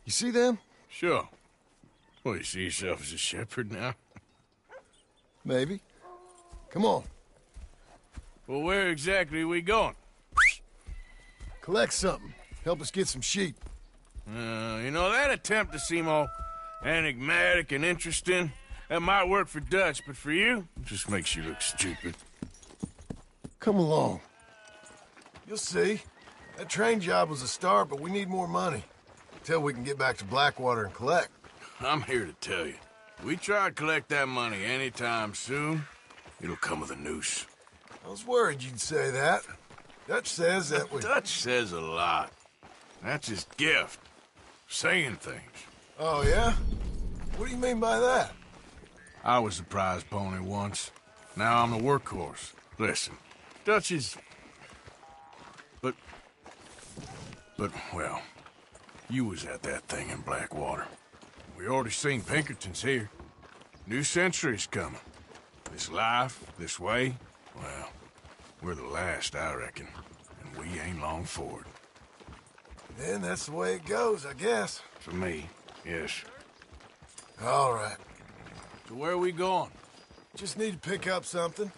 You see them? Sure. Well, you see yourself as a shepherd now? Maybe. Come on. Well, where exactly are we going? Collect something. Help us get some sheep. You know, that attempt to seem all enigmatic and interesting, that might work for Dutch, but for you, it just makes you look stupid. Come along. You'll see. That train job was a start, but we need more money. Till we can get back to Blackwater and collect. I'm here to tell you, we try to collect that money anytime soon, it'll come with a noose. I was worried you'd say that. Dutch says that we... Dutch says a lot. That's his gift. Saying things. Oh, yeah? What do you mean by that? I was the prize pony once. Now I'm the workhorse. Listen, Dutch is... But, well, you was at that thing in Blackwater. We already seen Pinkertons here. New century's coming. This life, this way, well, we're the last, I reckon. And we ain't long for it. Then that's the way it goes, I guess. For me, yes. All right. So where are we going? Just need to pick up something.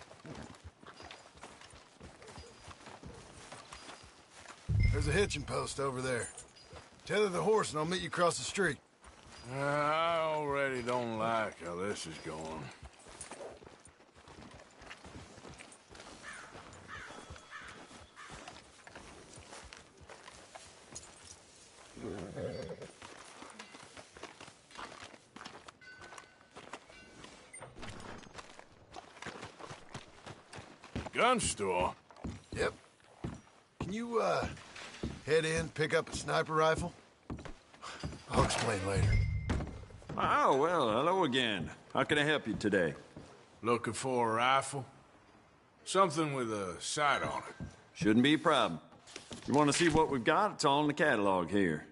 There's a hitching post over there. Tether the horse and I'll meet you across the street. I already don't like how this is going. Gun store? Yep. Can you, head in, pick up a sniper rifle? I'll explain later. Oh, well, hello again. How can I help you today? Looking for a rifle? Something with a sight on it. Shouldn't be a problem. You want to see what we've got? It's all in the catalog here.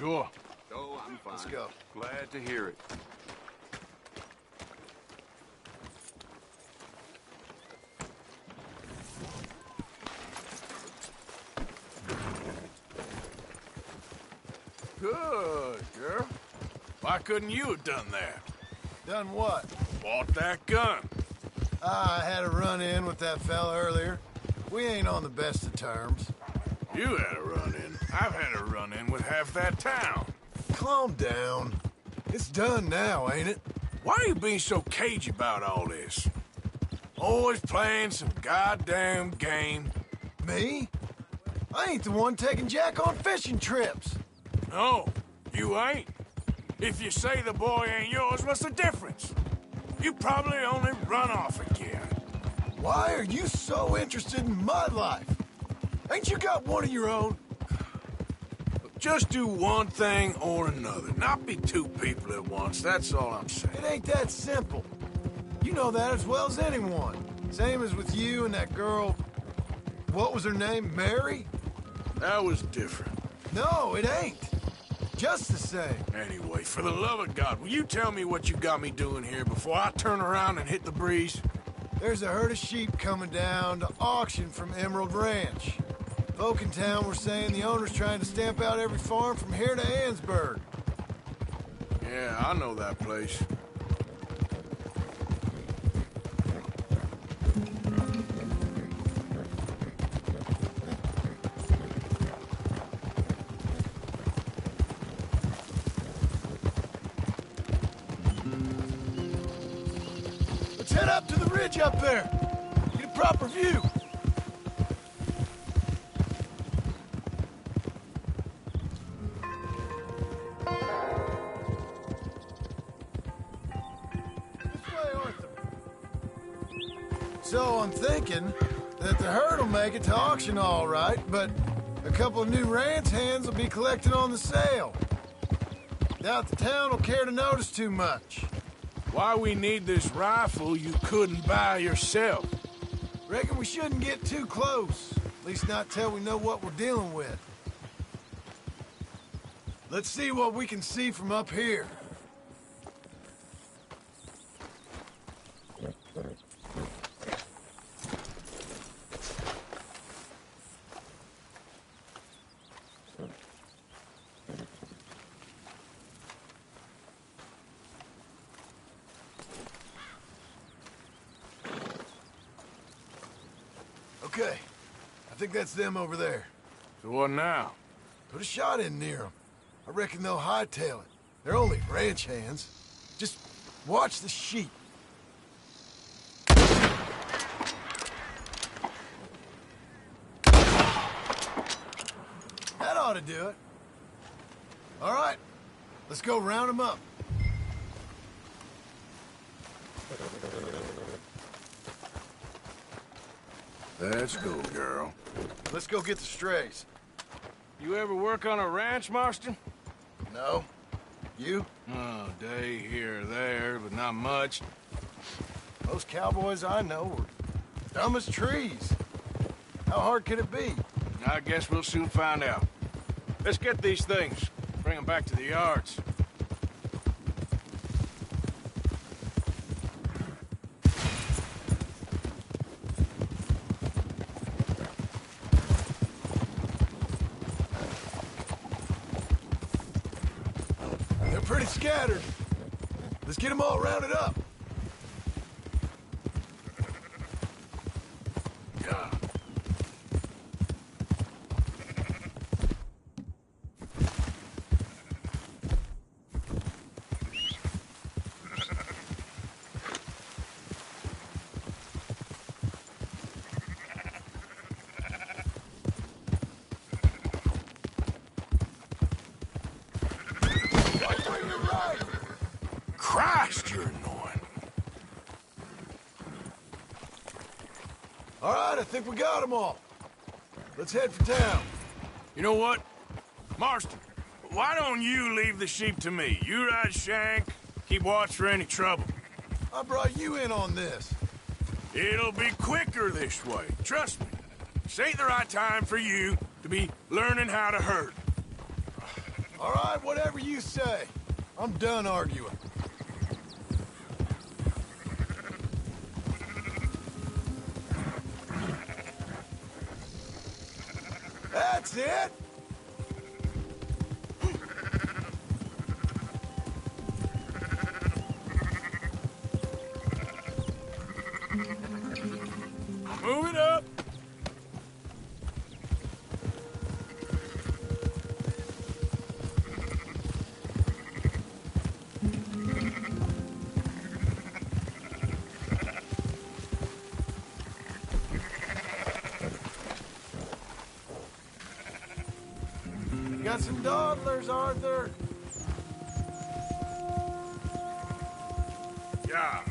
Sure. Oh, I'm fine. Let's go. Glad to hear it. Good, girl. Why couldn't you have done that? Done what? Bought that gun. I had a run-in with that fella earlier. We ain't on the best of terms. You had a run-in. I've had a run-in with half that town. Calm down. It's done now, ain't it? Why are you being so cagey about all this? Always playing some goddamn game. Me? I ain't the one taking Jack on fishing trips. No, you ain't. If you say the boy ain't yours, what's the difference? You probably only run off again. Why are you so interested in my life? Ain't you got one of your own? Just do one thing or another. Not be two people at once, that's all I'm saying. It ain't that simple. You know that as well as anyone. Same as with you and that girl... What was her name? Mary? That was different. No, it ain't. Just the same. Anyway, for the love of God, will you tell me what you got me doing here before I turn around and hit the breeze? There's a herd of sheep coming down to auction from Emerald Ranch. Folk in town were saying the owner's trying to stamp out every farm from here to Ansburg. Yeah, I know that place. Let's head up to the ridge up there. Get a proper view. This way, Arthur. So I'm thinking that the herd will make it to auction all right, but a couple of new ranch hands will be collecting on the sale. Doubt the town will care to notice too much. Why we need this rifle you couldn't buy yourself? Reckon we shouldn't get too close. At least not till we know what we're dealing with. Let's see what we can see from up here. Okay, I think that's them over there. So what now? Put a shot in near them. I reckon they'll hightail it. They're only ranch hands. Just watch the sheep. That ought to do it. All right, let's go round them up. Let's go, girl. Let's go get the strays. You ever work on a ranch, Marston? No? You? Oh, day here or there, but not much. Most cowboys I know are dumb as trees. How hard could it be? I guess we'll soon find out. Let's get these things. Bring them back to the yards. They're pretty scattered. Let's get them all rounded up. God. Watch where you're right. Christ, you're annoying. All right, I think we got them all. Let's head for town. You know what? Marston, why don't you leave the sheep to me? You ride Shank, keep watch for any trouble. I brought you in on this. It'll be quicker this way, trust me. This ain't the right time for you to be learning how to herd. All right, whatever you say. I'm done arguing. That's it! Move it up! Got some dawdlers, Arthur. Yeah.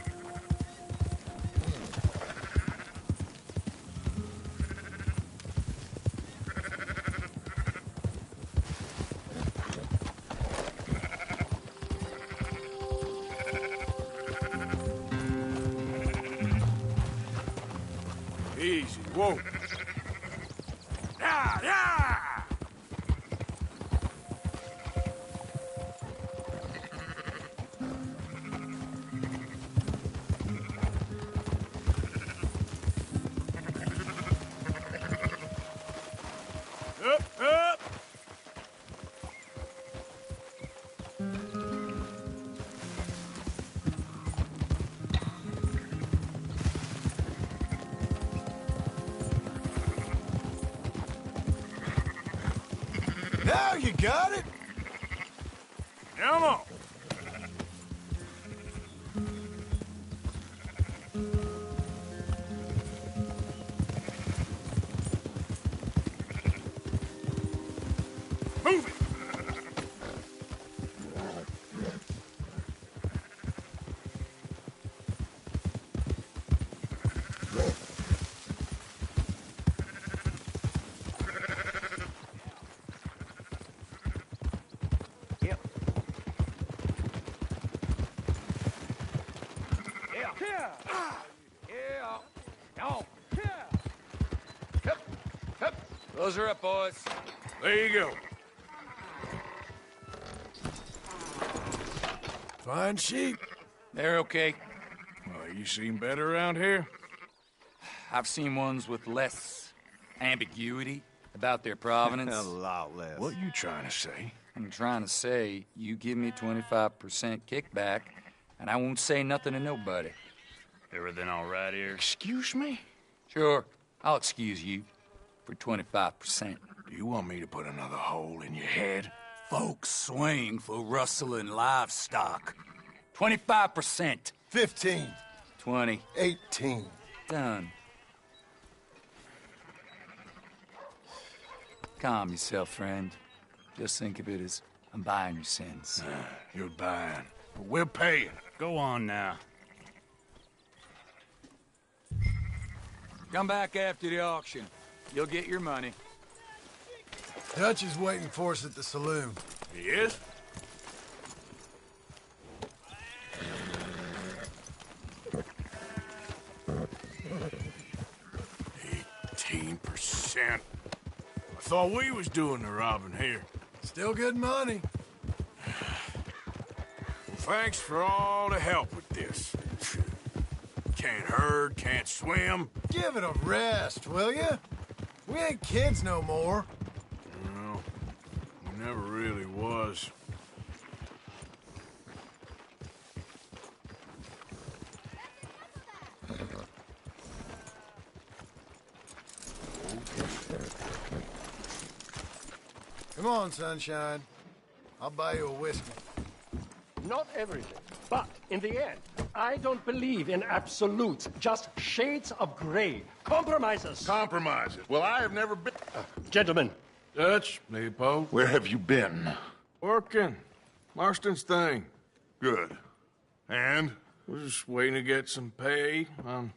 Easy, whoa. Yeah, yeah! Up, up! Now you got it! Come on! Move it! Close her up, boys. There you go. Fine sheep. They're okay. Well, you seen better around here? I've seen ones with less ambiguity about their provenance. A lot less. What you trying to say? I'm trying to say, you give me 25% kickback, and I won't say nothing to nobody. Everything all right here? Excuse me? Sure, I'll excuse you for 25%. Do you want me to put another hole in your head? Folks swing for rustling livestock. 25%. 15. 20. 18. Done. Calm yourself, friend. Just think of it as I'm buying your sins. You're buying, but we're paying. Go on now. Come back after the auction. You'll get your money. Dutch is waiting for us at the saloon. He is? %. I thought we was doing the robbing here. Still good money. Thanks for all the help with this. Can't herd, can't swim. Give it a rest, will you? We ain't kids no more. No, we never really was. Come on, sunshine. I'll buy you a whiskey. Not everything. But in the end, I don't believe in absolutes, just shades of gray. Compromises. Compromises. Well, I have never been... Gentlemen, Dutch, Leopold. Where have you been? Working. Marston's thing. Good. And? We're just waiting to get some pay on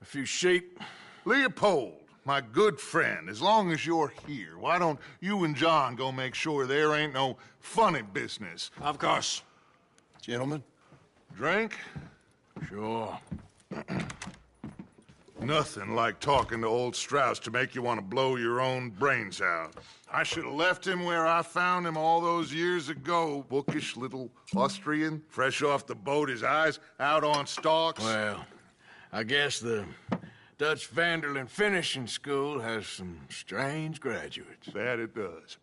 a few sheep. Leopold, my good friend, as long as you're here, why don't you and John go make sure there ain't no funny business? Of course. Gentlemen. Drink? Sure. Nothing like talking to old Strauss to make you want to blow your own brains out. I should have left him where I found him all those years ago. Bookish little Austrian, fresh off the boat, his eyes out on stalks. Well, I guess the Dutch Vanderlyn Finishing School has some strange graduates. That it does.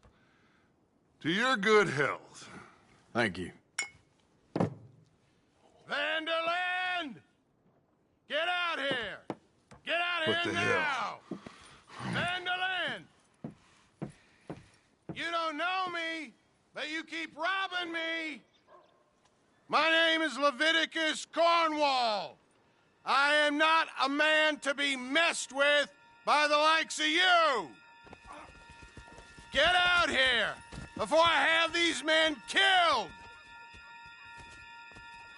To your good health. Thank you. Vanderland! Get out here! Get out What here the now! hell? Vanderland! You don't know me, but you keep robbing me! My name is Leviticus Cornwall. I am not a man to be messed with by the likes of you! Get out here before I have these men killed!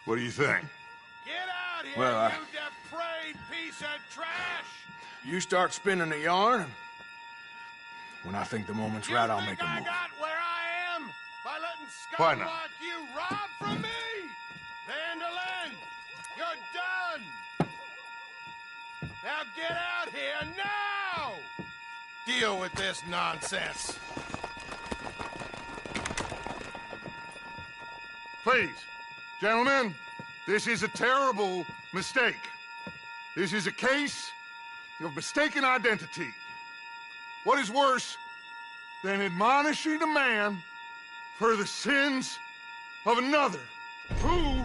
What do you think? Get out here, Well, you depraved piece of trash! You start spinning the yarn, and when I think the moment's right, I'll make a I move. got where I am by letting Why scum not? like you rob from me? Vanderlyn, you're done! Now get out here now! Deal with this nonsense. Please, gentlemen, this is a terrible mistake. This is a case of mistaken identity. What is worse than admonishing a man for the sins of another who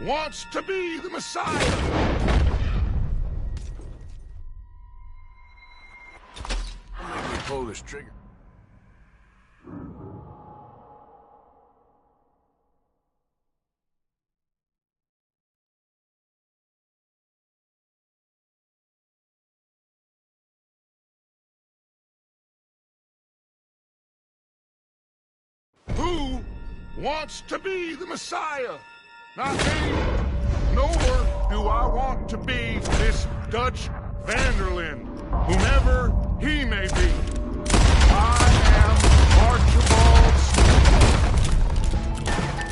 wants to be the Messiah? Make me pull this trigger. Who wants to be the Messiah? Not me. Nor do I want to be this Dutch Vanderlyn, whomever he may be. I am Archibald Smith.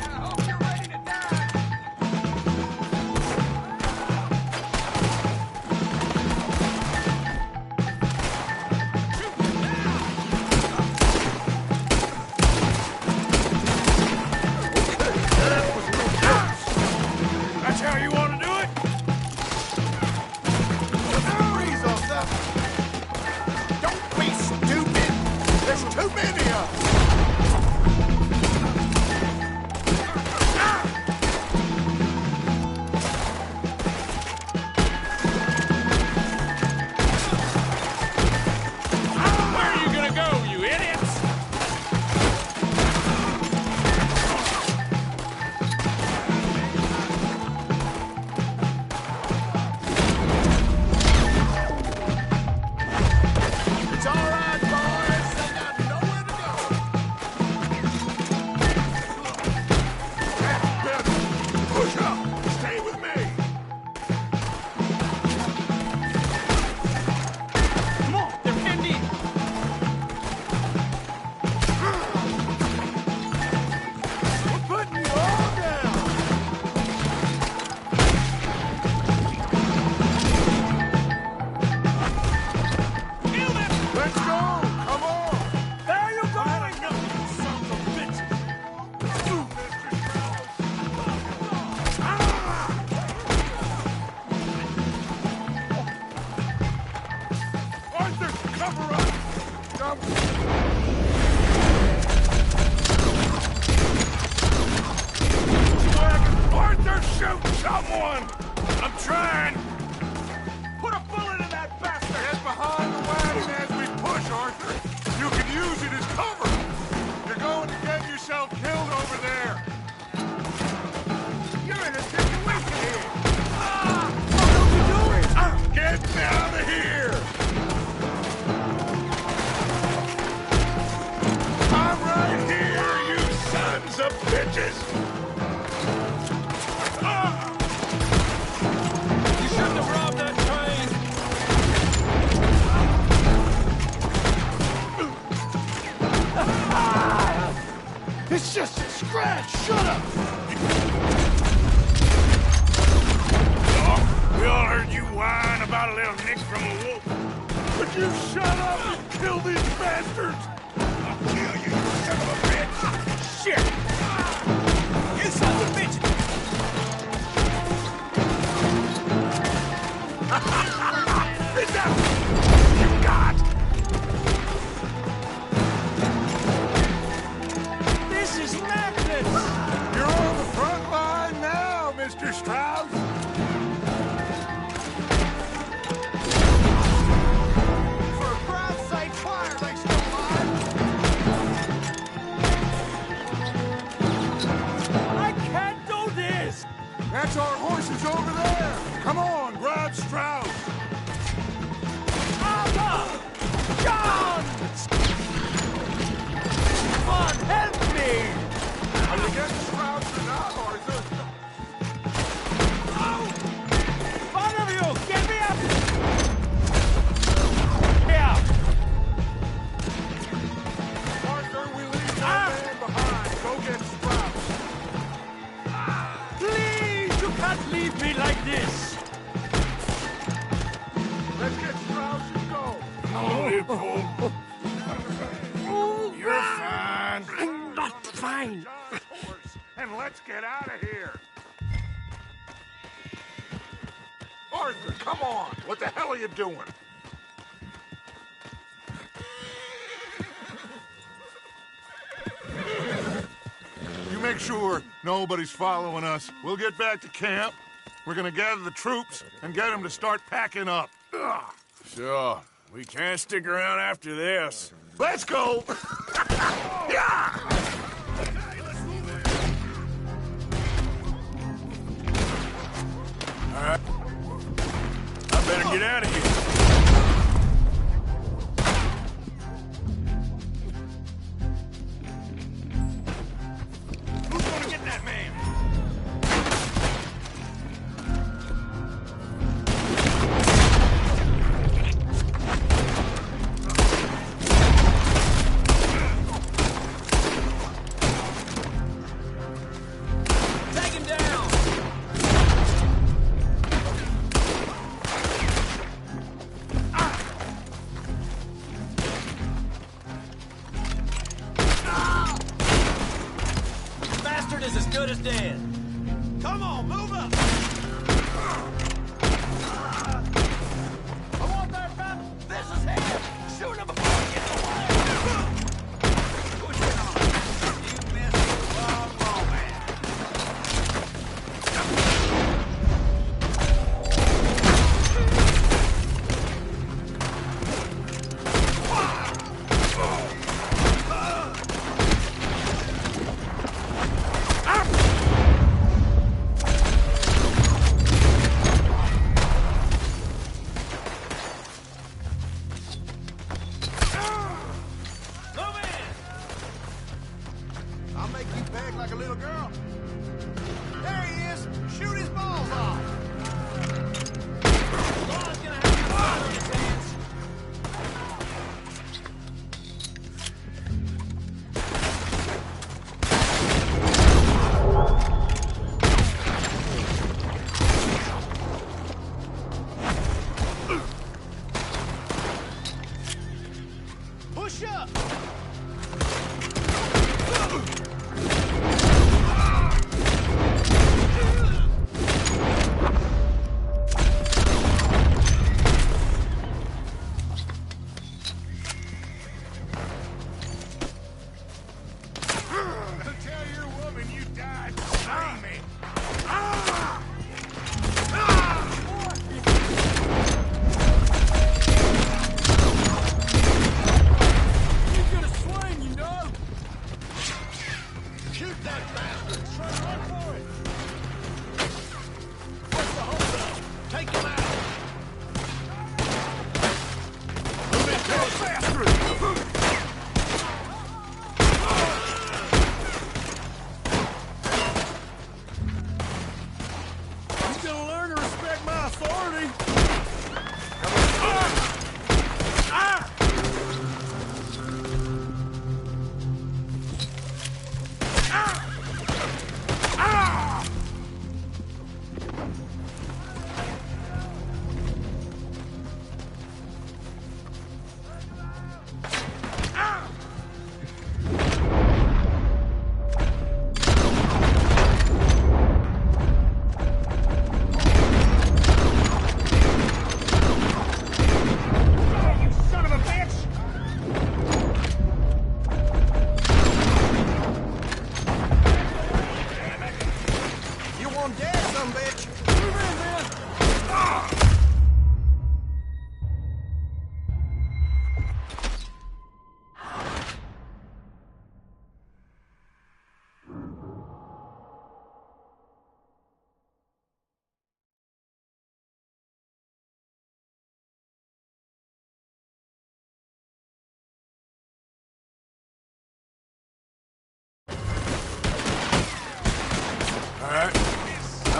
I hope you're ready to die. That's how you want to do it? Freeze off that. Don't be stupid. There's too many of them. Where are you gonna go, you idiots? It's all right, boys. They got nowhere to go. Push up. Stay with me. Come on, they're pinned in. We're putting you all down. Let's go. Come on. There you go! Sons of bitches! Arthur, cover up. Arthur, shoot someone. I'm trying. Put a bullet in that bastard! Get behind the wagon as we push, Arthur. You can use it as cover. You're going to get yourself killed over there. You're in a situation here. What are we doing? Get out of here. I'm right here, you sons of bitches. You shouldn't have robbed that train! It's just a scratch. Shut up. We all heard you whine about a little nickel That's our horses over there! Come on, grab Strauss! John! Come on, help me! Are you getting Strauss or not, Arthur? One of you, get me up! Here! Arthur, we leave that man behind. Go get Strauss. Please, you can't leave me like this! Let's get Strauss and go. Oh, it pulled. You're fine. I'm not fine! John's horse, and let's get out of here. Arthur, come on. What the hell are you doing? You make sure nobody's following us. We'll get back to camp. We're gonna gather the troops and get them to start packing up. Ugh. Sure. We can't stick around after this. Let's go! Yeah! All right. I better get out of here. Who's gonna get that man? Take him down! Bastard is as good as dead. Come on, move up! I want that back! This is him! Shoot him before he gets away! Push it on! You missed one moment!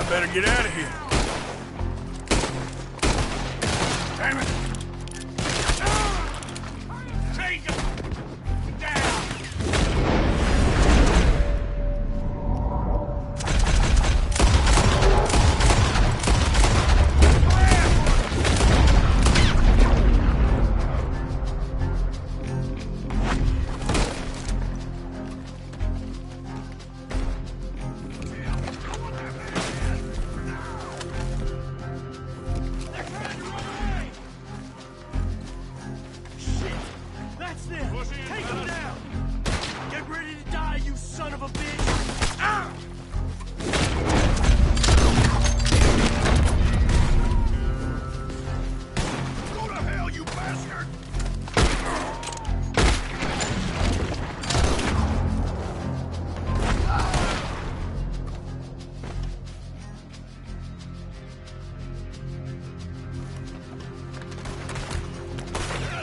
I better get out of here. Damn it! Take him! Down! That's them! Take them down! Get ready to die, you son of a bitch! Ah! Go to hell, you bastard!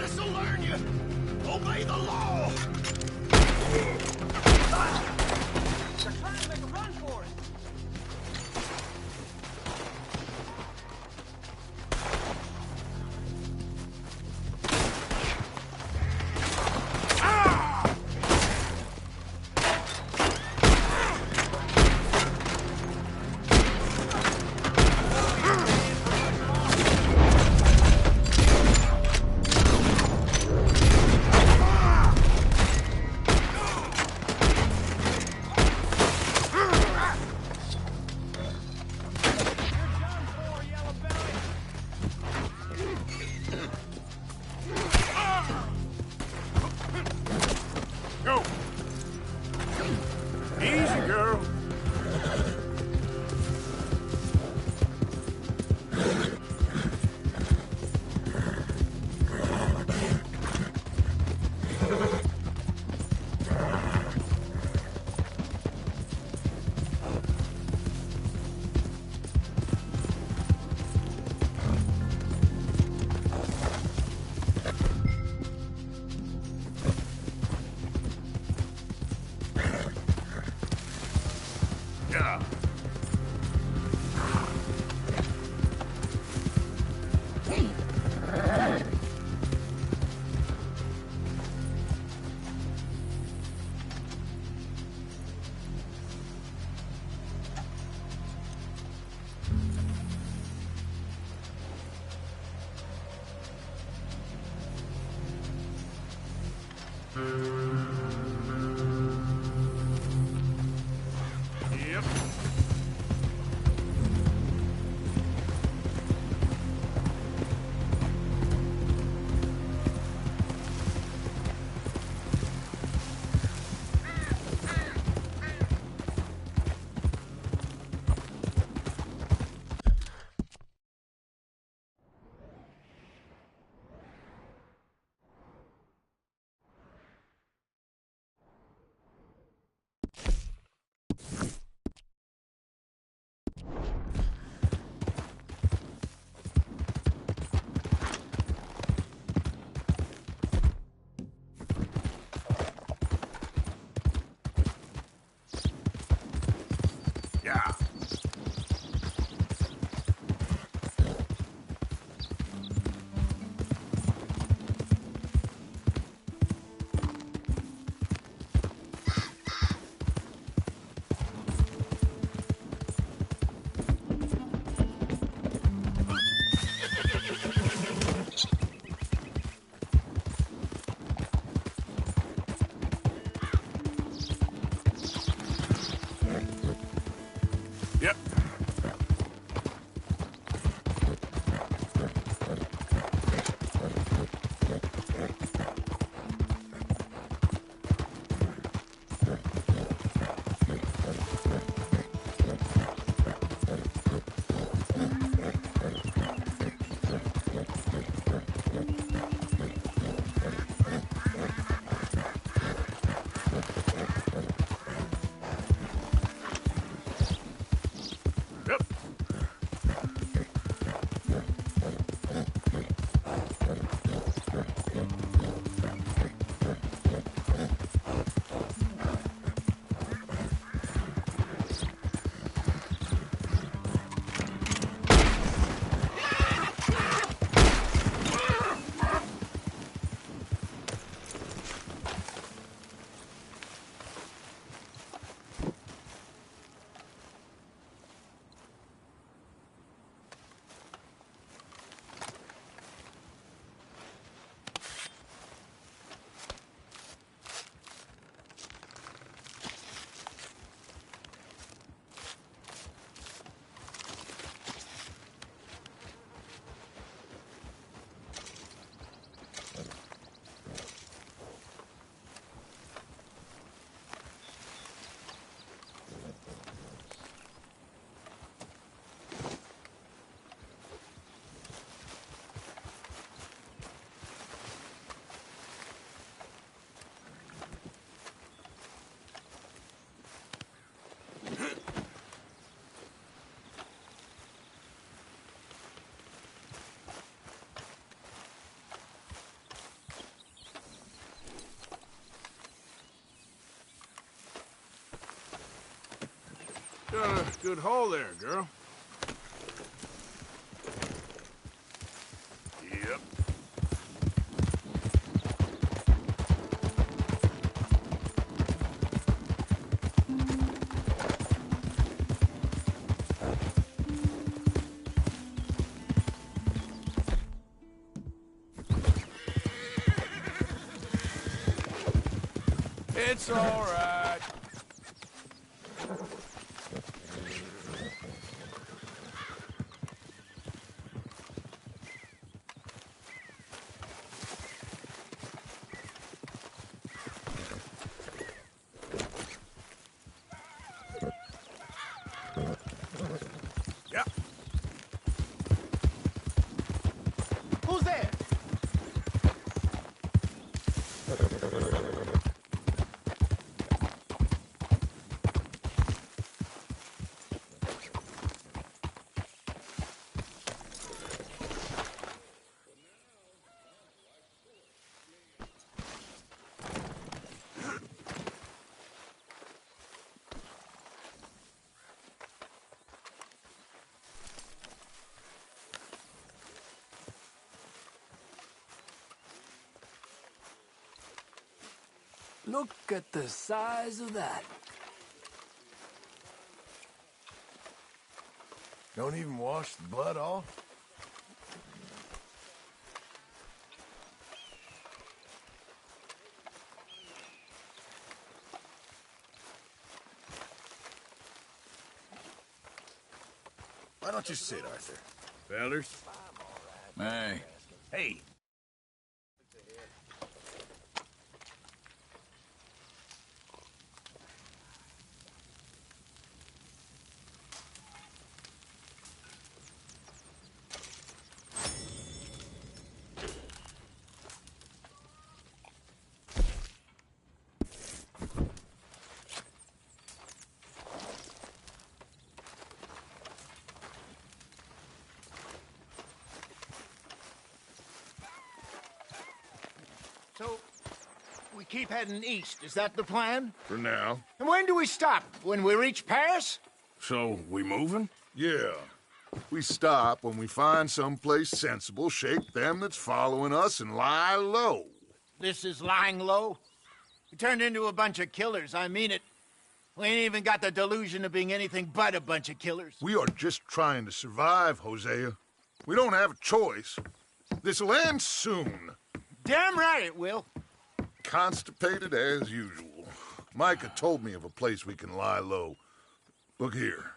This'll learn you! Obey the law! They're trying to make a run for it! Go! Easy, girl. Yeah. Yep. Yeah. Got a good hole there, girl. Yep. It's all right. Yeah. Who's there? Look at the size of that. Don't even wash the blood off? Why don't you sit, Arthur? Fellers. Hey. Hey. So, we keep heading east. Is that the plan? For now. And when do we stop? When we reach Paris? So, we moving? Yeah. We stop when we find someplace sensible, shake them that's following us, and lie low. This is lying low? We turned into a bunch of killers, I mean it. We ain't even got the delusion of being anything but a bunch of killers. We are just trying to survive, Hosea. We don't have a choice. This'll end soon. Damn right it will. Constipated as usual. Micah told me of a place we can lie low. Look here.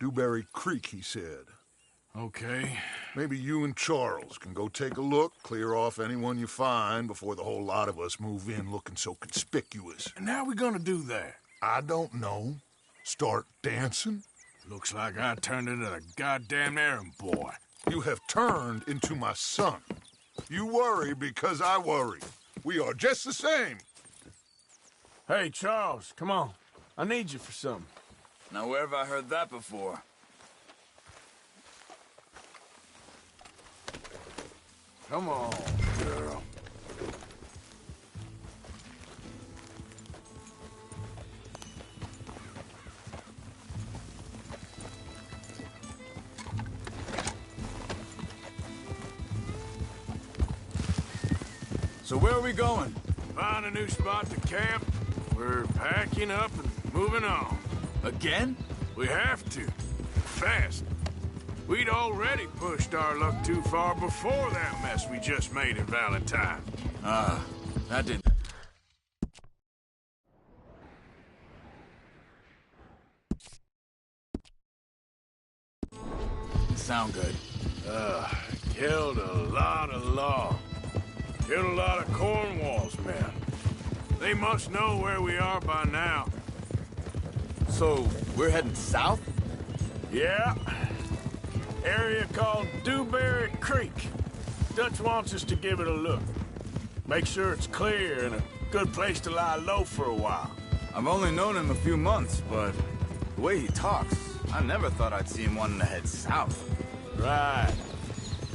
Dewberry Creek, he said. Okay. Maybe you and Charles can go take a look, clear off anyone you find before the whole lot of us move in looking so conspicuous. And how we gonna do that? I don't know. Start dancing? Looks like I turned into the goddamn errand boy. You have turned into my son. You worry because I worry. We are just the same. Hey, Charles, come on. I need you for something. Now, where have I heard that before? Come on, girl. So where are we going? Find a new spot to camp. We're packing up and moving on. Again? We have to. Fast. We'd already pushed our luck too far before that mess we just made in Valentine. That did... sound good. Killed a lot of law. Killed a lot of Cornwall's men. They must know where we are by now. So, we're heading south? Yeah. Area called Dewberry Creek. Dutch wants us to give it a look. Make sure it's clear and a good place to lie low for a while. I've only known him a few months, but the way he talks, I never thought I'd see him wanting to head south. Right.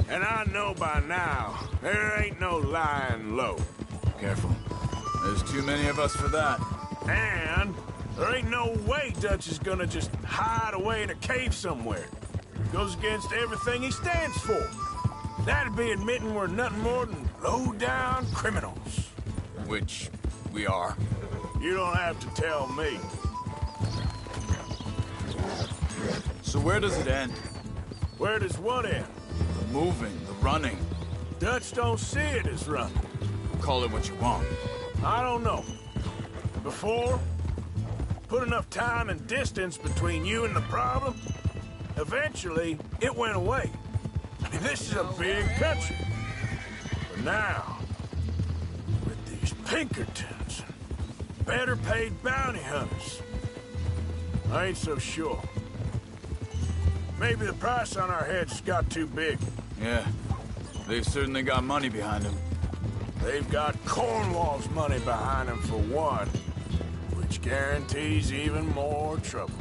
And I know by now, there ain't no lying low. Careful. There's too many of us for that. And There ain't no way Dutch is gonna just hide away in a cave somewhere. Goes against everything he stands for. That'd be admitting we're nothing more than low-down criminals. Which we are. You don't have to tell me. So where does it end? Where does what end? The moving, the running. Dutch don't see it as running. Call it what you want. I don't know. Before, put enough time and distance between you and the problem, eventually it went away. I mean, this is a big country. But now, with these Pinkertons and better paid bounty hunters, I ain't so sure. Maybe the price on our heads got too big. Yeah, they've certainly got money behind them. They've got Cornwall's money behind them for one, which guarantees even more trouble.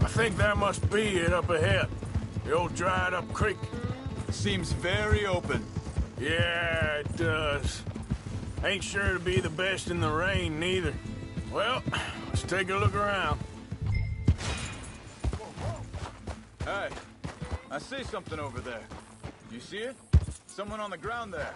I think that must be it up ahead. The old dried-up creek. Seems very open. Yeah, it does. Ain't sure to be the best in the rain, neither. Well, let's take a look around. Hey, I see something over there. You see it? Someone on the ground there.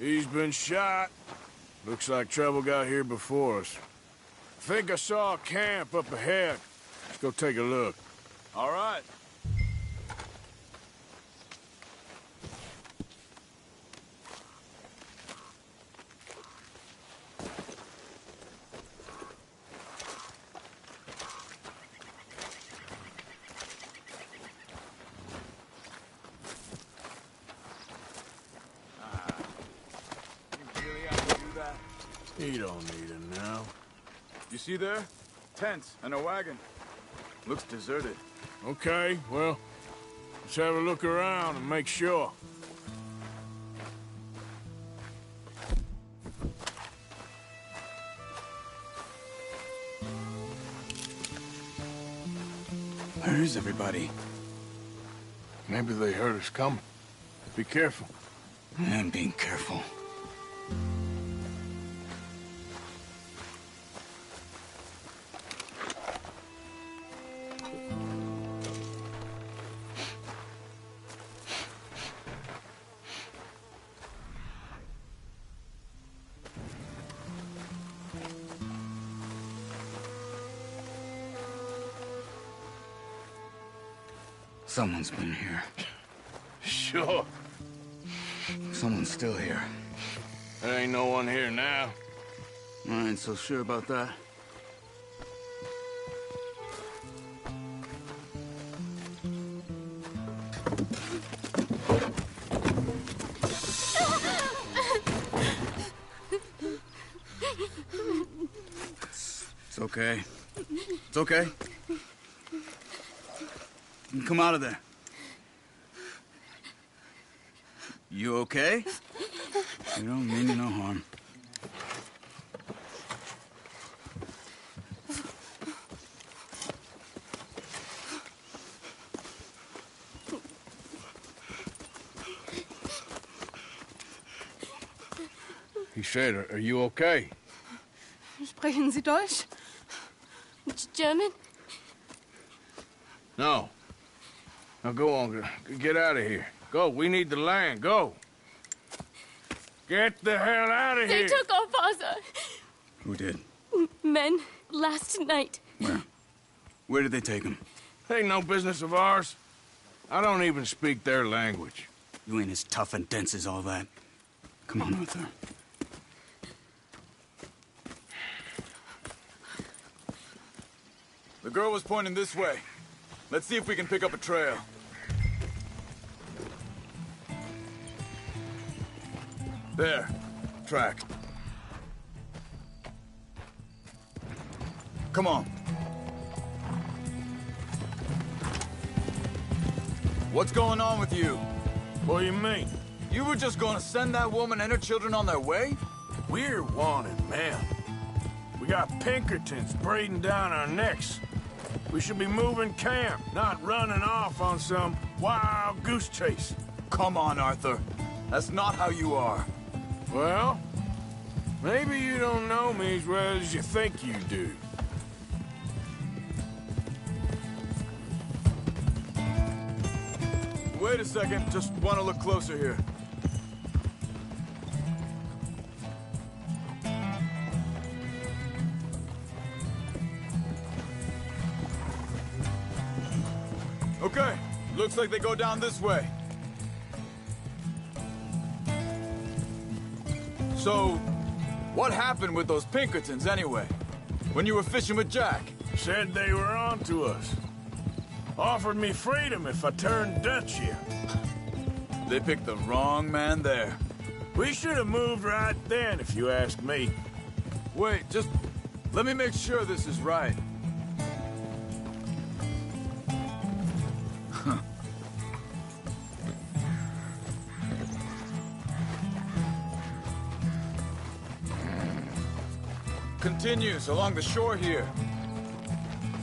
He's been shot. Looks like trouble got here before us. I think I saw a camp up ahead. Let's go take a look. All right. You don't need it now. You see there? Tents and a wagon. Looks deserted. Okay, well, let's have a look around and make sure. Where is everybody? Maybe they heard us coming. Be careful. I'm being careful. Someone's been here. Sure. Someone's still here. There ain't no one here now. I ain't so sure about that. It's okay. It's okay. You can come out of there. You okay? You don't mean you no harm. He said, are you okay? Sprechen Sie Deutsch? German? No. Now go on, get out of here. Go, we need the land, go. Get the hell out of They here. took our father. Who did? Men, last night. Where? Where did they take him? Ain't no business of ours. I don't even speak their language. You ain't as tough and dense as all that. Come on, Arthur. The girl was pointing this way. Let's see if we can pick up a trail. There. Track. Come on. What's going on with you? What do you mean? You were just gonna send that woman and her children on their way? We're wanted men. We got Pinkertons breathing down our necks. We should be moving camp, not running off on some wild goose chase. Come on, Arthur. That's not how you are. Well, maybe you don't know me as well as you think you do. Wait a second, just want to look closer here. Okay, looks like they go down this way. So, what happened with those Pinkertons anyway? When you were fishing with Jack? Said they were on to us. Offered me freedom if I turned Dutch here. They picked the wrong man there. We should have moved right then, if you ask me. Wait, just let me make sure this is right. Continues along the shore here.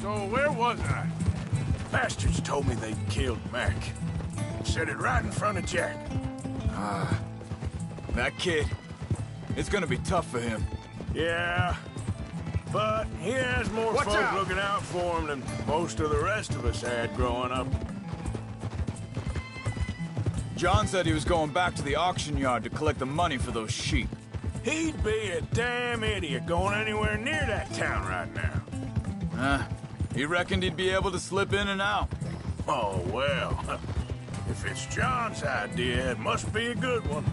So where was I? Bastards told me they'd killed Mac. Said it right in front of Jack. That kid, it's gonna be tough for him. Yeah, but he has more Watch folk out. looking out for him than most of the rest of us had growing up. John said he was going back to the auction yard to collect the money for those sheep. He'd be a damn idiot going anywhere near that town right now. He reckoned he'd be able to slip in and out. Oh, well. If it's John's idea, it must be a good one.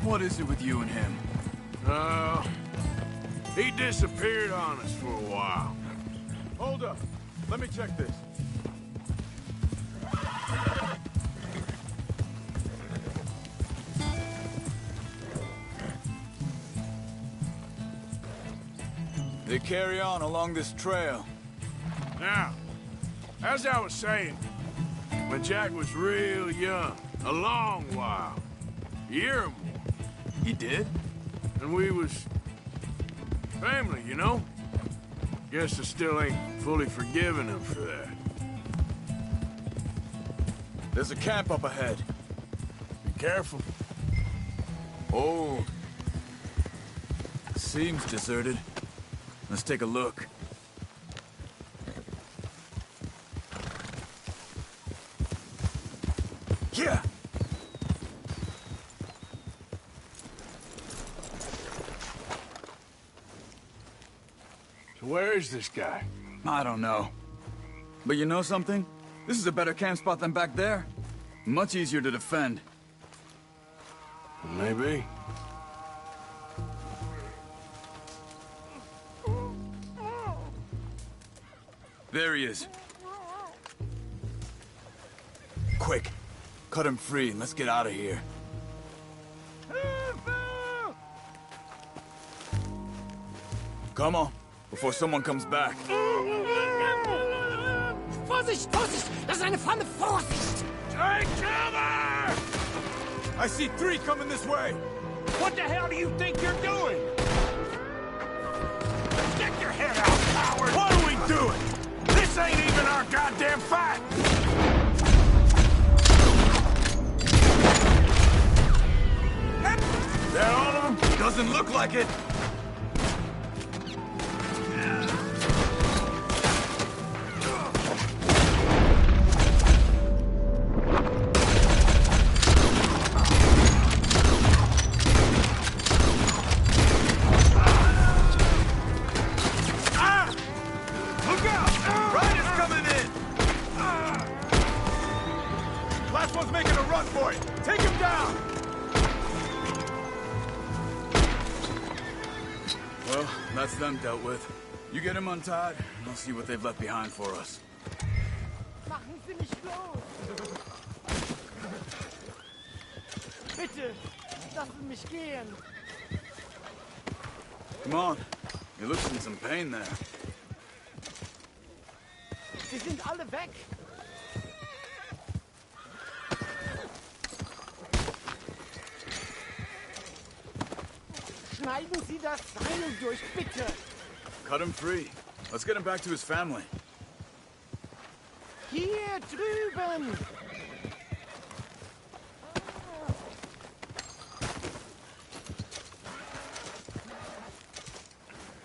What is it with you and him? He disappeared on us for a while. Hold up. Let me check this. They carry on along this trail. Now, as I was saying, when Jack was real young, a long while, a year or more, He did? and we was family, you know? Guess I still ain't fully forgiven him for that. There's a camp up ahead. Be careful. Oh. Seems deserted. Let's take a look. Yeah! So where is this guy? I don't know. But you know something? This is a better camp spot than back there. Much easier to defend. Maybe. There he is. Quick, cut him free and let's get out of here. Come on, before someone comes back. Vorsicht, Vorsicht! Das ist eine Pfanne! Vorsicht! Take cover! I see 3 coming this way. What the hell do you think you're doing? Stick your head out, coward! What are we doing? This ain't even our goddamn fight! That all of them? Doesn't look like it. Look out! Riders coming in. Last one's making a run for it. Take him down. Well, that's them dealt with. You get him untied, and I'll see what they've left behind for us. Machen Sie mich los! Bitte, lassen mich gehen! Come on. He looks in some pain there. Sie sind alle weg. Schneiden Sie das Seil durch, bitte. Cut him free. Let's get him back to his family. Hier drüben.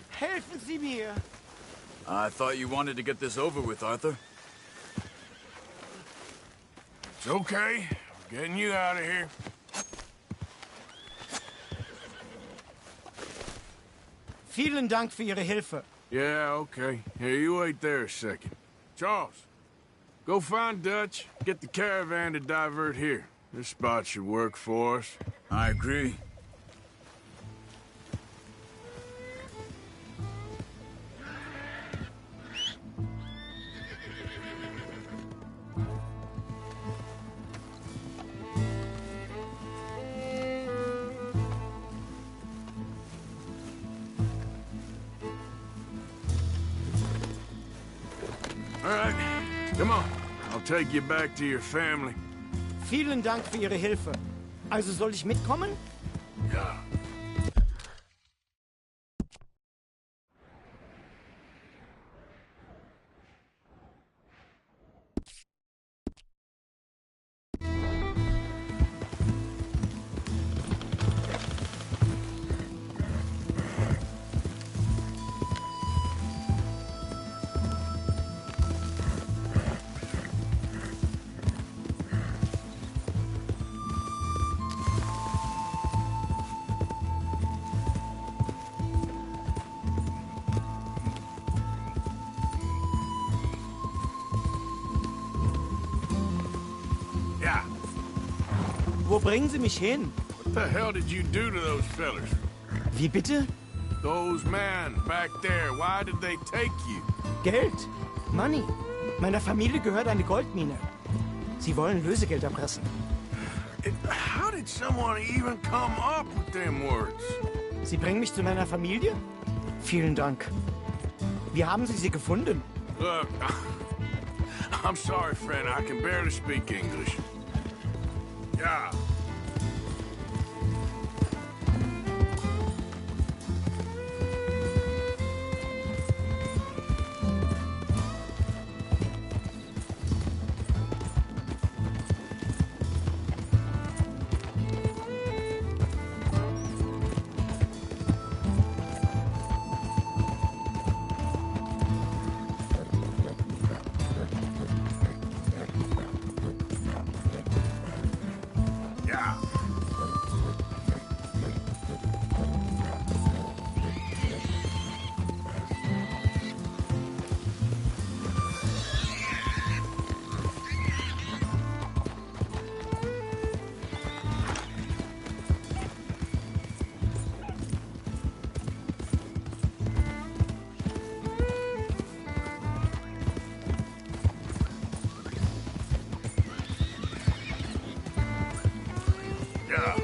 Helfen Sie mir. I thought you wanted to get this over with, Arthur. It's okay. We're getting you out of here. Vielen Dank für Ihre Hilfe. Yeah, okay. Here, you wait there a second. Charles, go find Dutch. Get the caravan to divert here. This spot should work for us. I agree. All right, come on. I'll take you back to your family. Vielen Dank für Ihre Hilfe. Also soll ich mitkommen? Ja. Yeah. Wo bringen Sie mich hin? What the hell did you do to those fellers? Wie bitte? Those men back there, why did they take you? Geld. Money. Meiner Familie gehört eine Goldmine. Sie wollen Lösegeld erpressen. How did someone even come up with them words? Sie bringen mich zu meiner Familie? Vielen Dank. Wie haben Sie sie gefunden? Look, I'm sorry, friend. I can barely speak English. Yeah. Yeah. Yeah.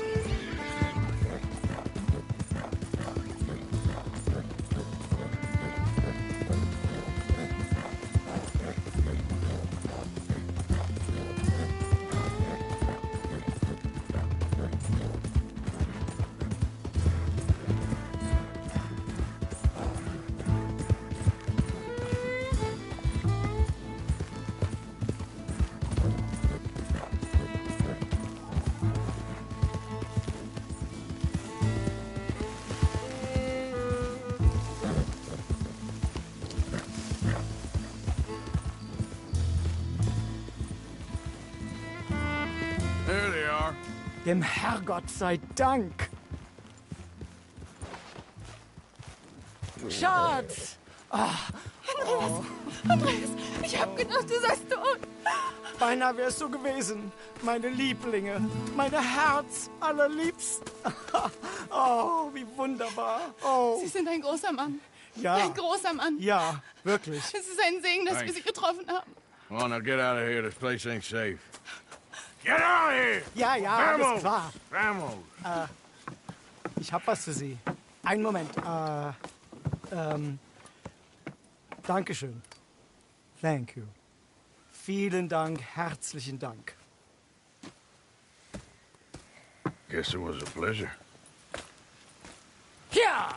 There they are. Dem Herrgott sei Dank. Schatz! Andreas, ich hab gedacht, du seist tot. Beinahe wär's so gewesen. Meine Lieblinge, meine Herz allerliebsten. Oh, wie wunderbar. Oh, Sie sind ein großer Mann. ja. Ein großer Mann. Ja, wirklich. Es ist ein Segen, dass wir Thanks. Sie getroffen haben. Come on, now get out of here. This place ain't safe. Get out of here! Ja, ja, alles klar. Vamos! Ich hab was für Sie. Einen Moment. Dankeschön. Thank you. Vielen Dank, herzlichen Dank. Guess it was a pleasure. Ja!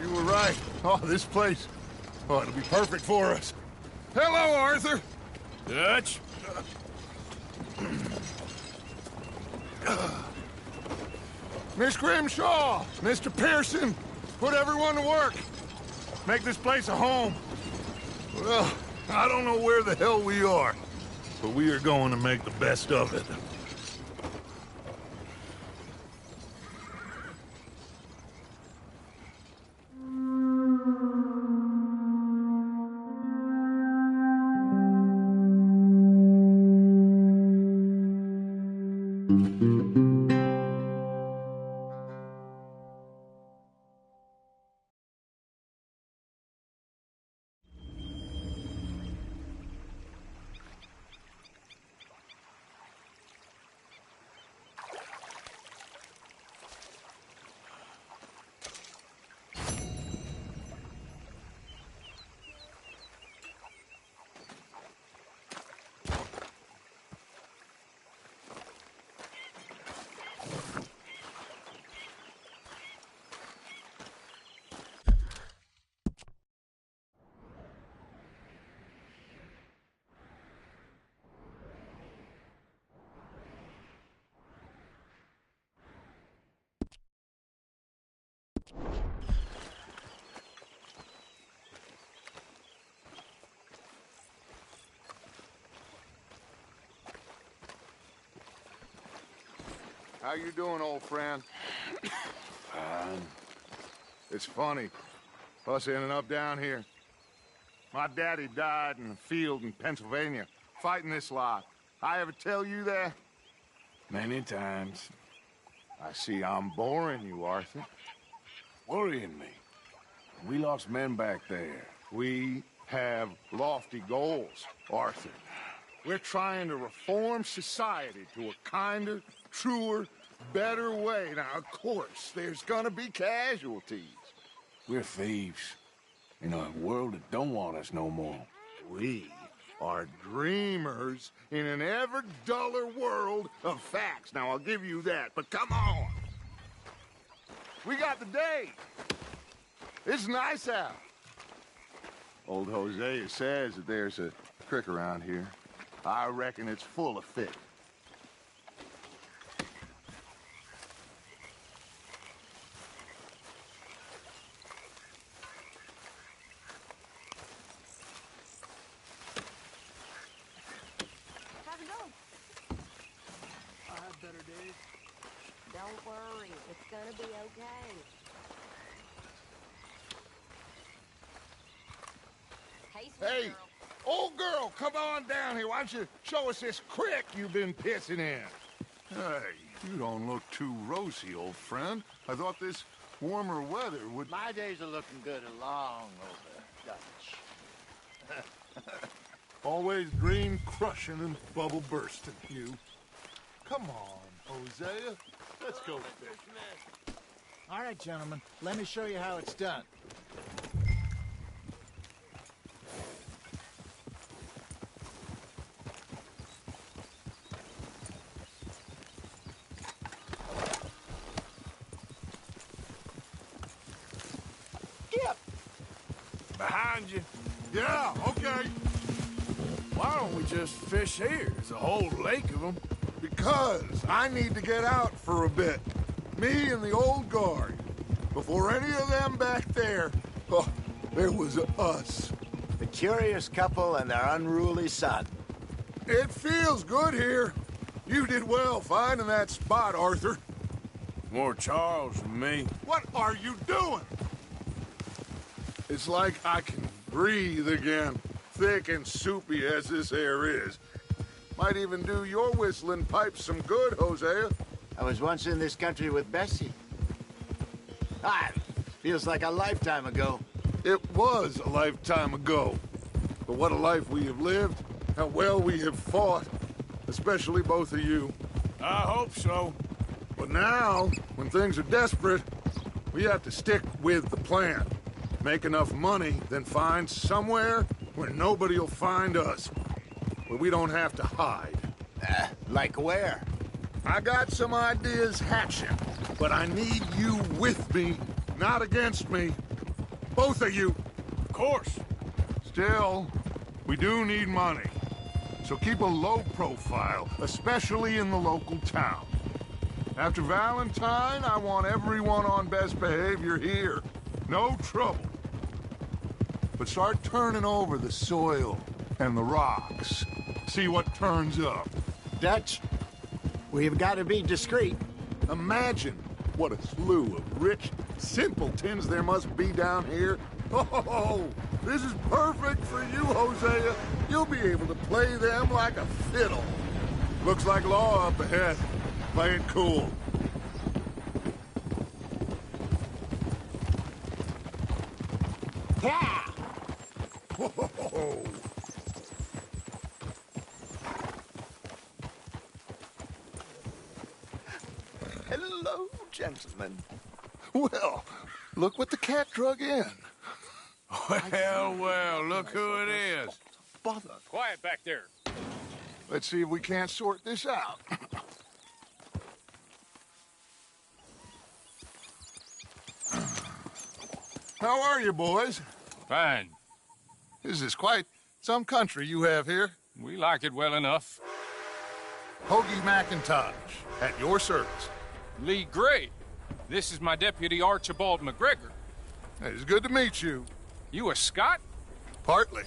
You were right. Oh, this place. Oh, it'll be perfect for us. Hello, Arthur. Dutch? Miss Grimshaw, Mr. Pearson, put everyone to work. Make this place a home. Well, I don't know where the hell we are, but we are going to make the best of it. How you doing, old friend? Fine. It's funny, us ending up down here. My daddy died in a field in Pennsylvania, fighting this lot. I ever tell you that? Many times. I see I'm boring you, Arthur. Worrying me. We lost men back there. We have lofty goals, Arthur. We're trying to reform society to a kinder, truer, better way. Now, of course, there's gonna be casualties. We're thieves. In a world that don't want us no more. We are dreamers in an ever duller world of facts. Now, I'll give you that, but come on. We got the day. It's nice out. Old Hosea says that there's a creek around here. I reckon it's full of fish. How's it going? I have better days. Don't worry, it's gonna be okay. Hey, sweet Hey, girl. old girl, come on down here. Why don't you show us this creek you've been pissing in? Hey, you don't look too rosy, old friend. I thought this warmer weather would... My days are looking good along over Dutch. Always dream crushing and bubble bursting, you. Come on, Hosea. Let's go fish. All right, gentlemen, let me show you how it's done. Behind you. Yeah, okay. Why don't we just fish here? There's a whole lake of them. Because I need to get out for a bit. Me and the old guard. Before any of them back there, oh, there was us. The curious couple and their unruly son. It feels good here. You did well finding that spot, Arthur. More Charles than me. What are you doing? It's like I can breathe again, thick and soupy as this air is. Might even do your whistling pipes some good, Hosea. I was once in this country with Bessie. Ah, Feels like a lifetime ago. It was a lifetime ago. But what a life we have lived. How well we have fought. Especially both of you. I hope so. But now, when things are desperate, we have to stick with the plan. Make enough money, then find somewhere where nobody will find us. Where we don't have to hide. Like where? I got some ideas hatching, but I need you with me, not against me. Both of you. Of course. Still, we do need money. So keep a low profile, especially in the local town. After Valentine, I want everyone on best behavior here. No trouble. But start turning over the soil and the rocks. See what turns up. Dutch, we've got to be discreet. Imagine what a slew of rich simpletons there must be down here. Oh, this is perfect for you, Hosea. You'll be able to play them like a fiddle. Looks like law up ahead. Play it cool. Yeah! Whoa. Hello, gentlemen. Well, look what the cat drug in. Well, look who it is. Bother. Quiet back there. Let's see if we can't sort this out. How are you, boys? Fine. This is quite some country you have here. We like it well enough. Hoagie McIntosh, at your service. Lee Gray. This is my deputy, Archibald McGregor. It's good to meet you. You a Scot? Partly.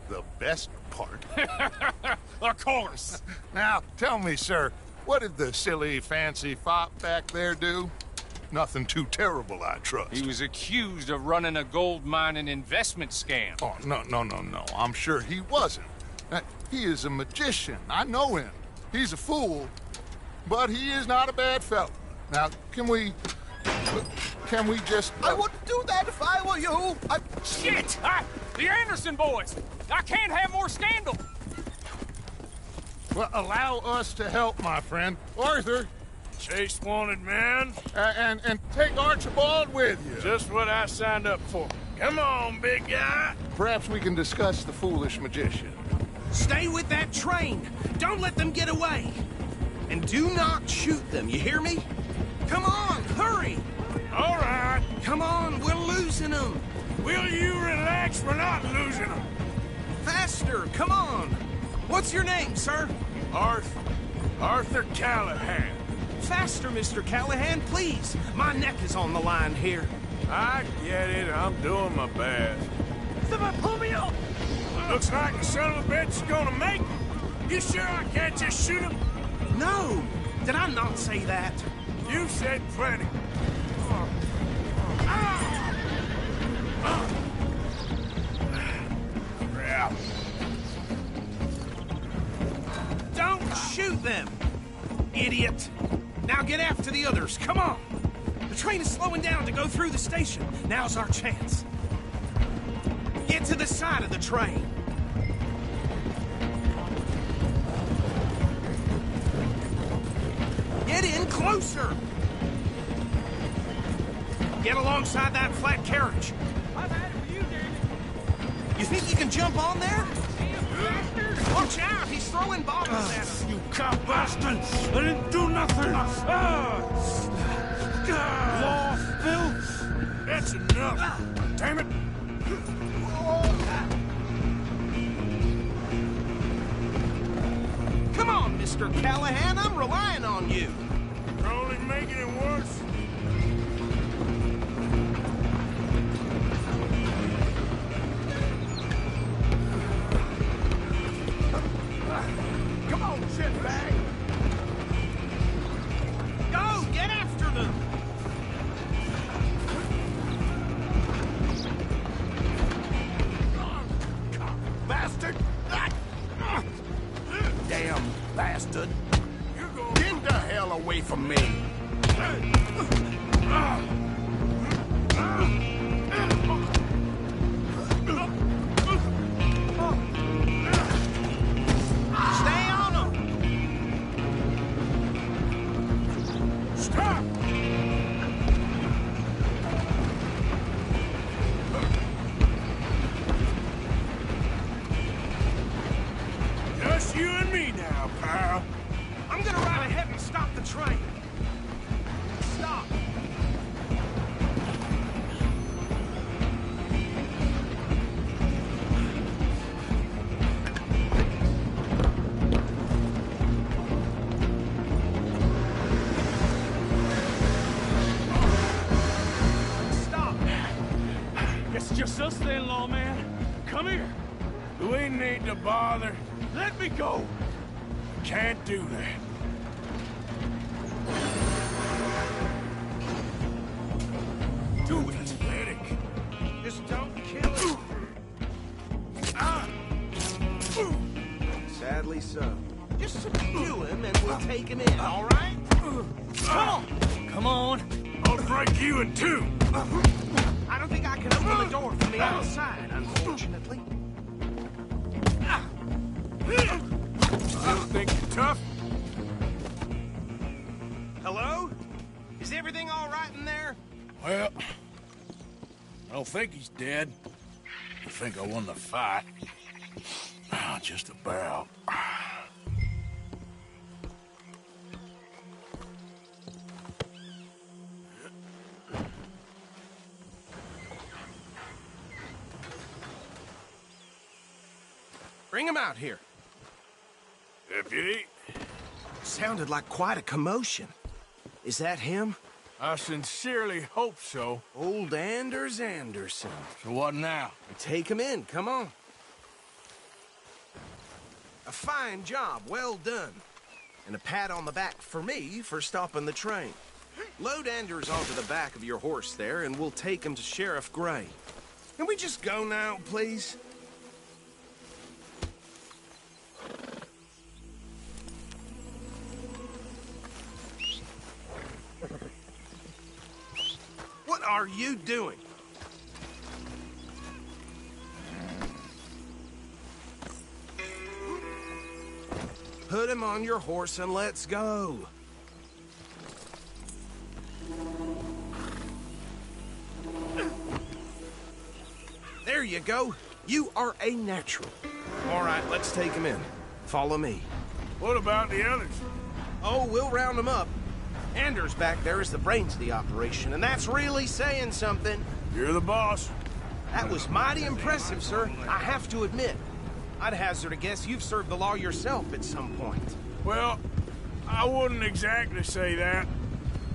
The best part. Of course. Now, tell me, sir, what did the silly, fancy fop back there do? Nothing too terrible, I trust. He was accused of running a gold mining investment scam. Oh, no. I'm sure he wasn't. He is a magician. I know him. He's a fool, but he is not a bad fellow. Now, can we just... I wouldn't do that if I were you. Shit! The Anderson boys! I can't have more scandal! Well, allow us to help, my friend. Arthur. Chase wanted man. And take Archibald with you. Just what I signed up for. Come on, big guy. Perhaps we can discuss the foolish magician. Stay with that train. Don't let them get away. And do not shoot them, you hear me? Come on, hurry. All right. Come on, we're losing them. Will you relax? We're not losing them. Faster, come on. What's your name, sir? Arthur Callahan. Faster, Mr. Callahan, please. My neck is on the line here. I get it. I'm doing my best. Somebody pull me up. Looks like the son of a bitch is gonna make it. You sure I can't just shoot him? No. Did I not say that? You said plenty. Crap. Don't shoot them, idiot. Now get after the others, come on. The train is slowing down to go through the station. Now's our chance. Get to the side of the train. Get in closer. Get alongside that flat carriage. I've had it for you, David. You think you can jump on there? Watch out, he's throwing bottles at us. You cop bastard! I didn't do nothing! Law, Bill! That's enough! Damn it! Come on, Mr. Callahan, I'm relying on you. You're only making it worse. Come on, shitbag. Go, get after them. Bastard! Damn bastard! Get the hell away from me! It's just us then, lawman. Come here. We need to bother. Let me go. Can't do that. Do it. Pathetic. Just don't kill it. Sadly so. Just subdue him and we'll take him in, all right? Come on! Come on. I'll break you in two. I don't think I can open the door from the outside, unfortunately. Still think you're tough? Hello? Is everything all right in there? Well, I don't think he's dead. I think I won the fight. Just about. Bring him out here. Deputy? Sounded like quite a commotion. Is that him? I sincerely hope so. Old Anders Anderson. So what now? Take him in, come on. A fine job, well done. And a pat on the back for me for stopping the train. Load Anders onto the back of your horse there, and we'll take him to Sheriff Gray. Can we just go now, please? What are you doing? Put him on your horse and let's go. There you go. You are a natural. All right, let's take him in. Follow me. What about the others? Oh, we'll round them up. Anders back there is the brains of the operation, and that's really saying something. You're the boss. That was mighty impressive, sir. I have to admit. I'd hazard a guess you've served the law yourself at some point. Well, I wouldn't exactly say that.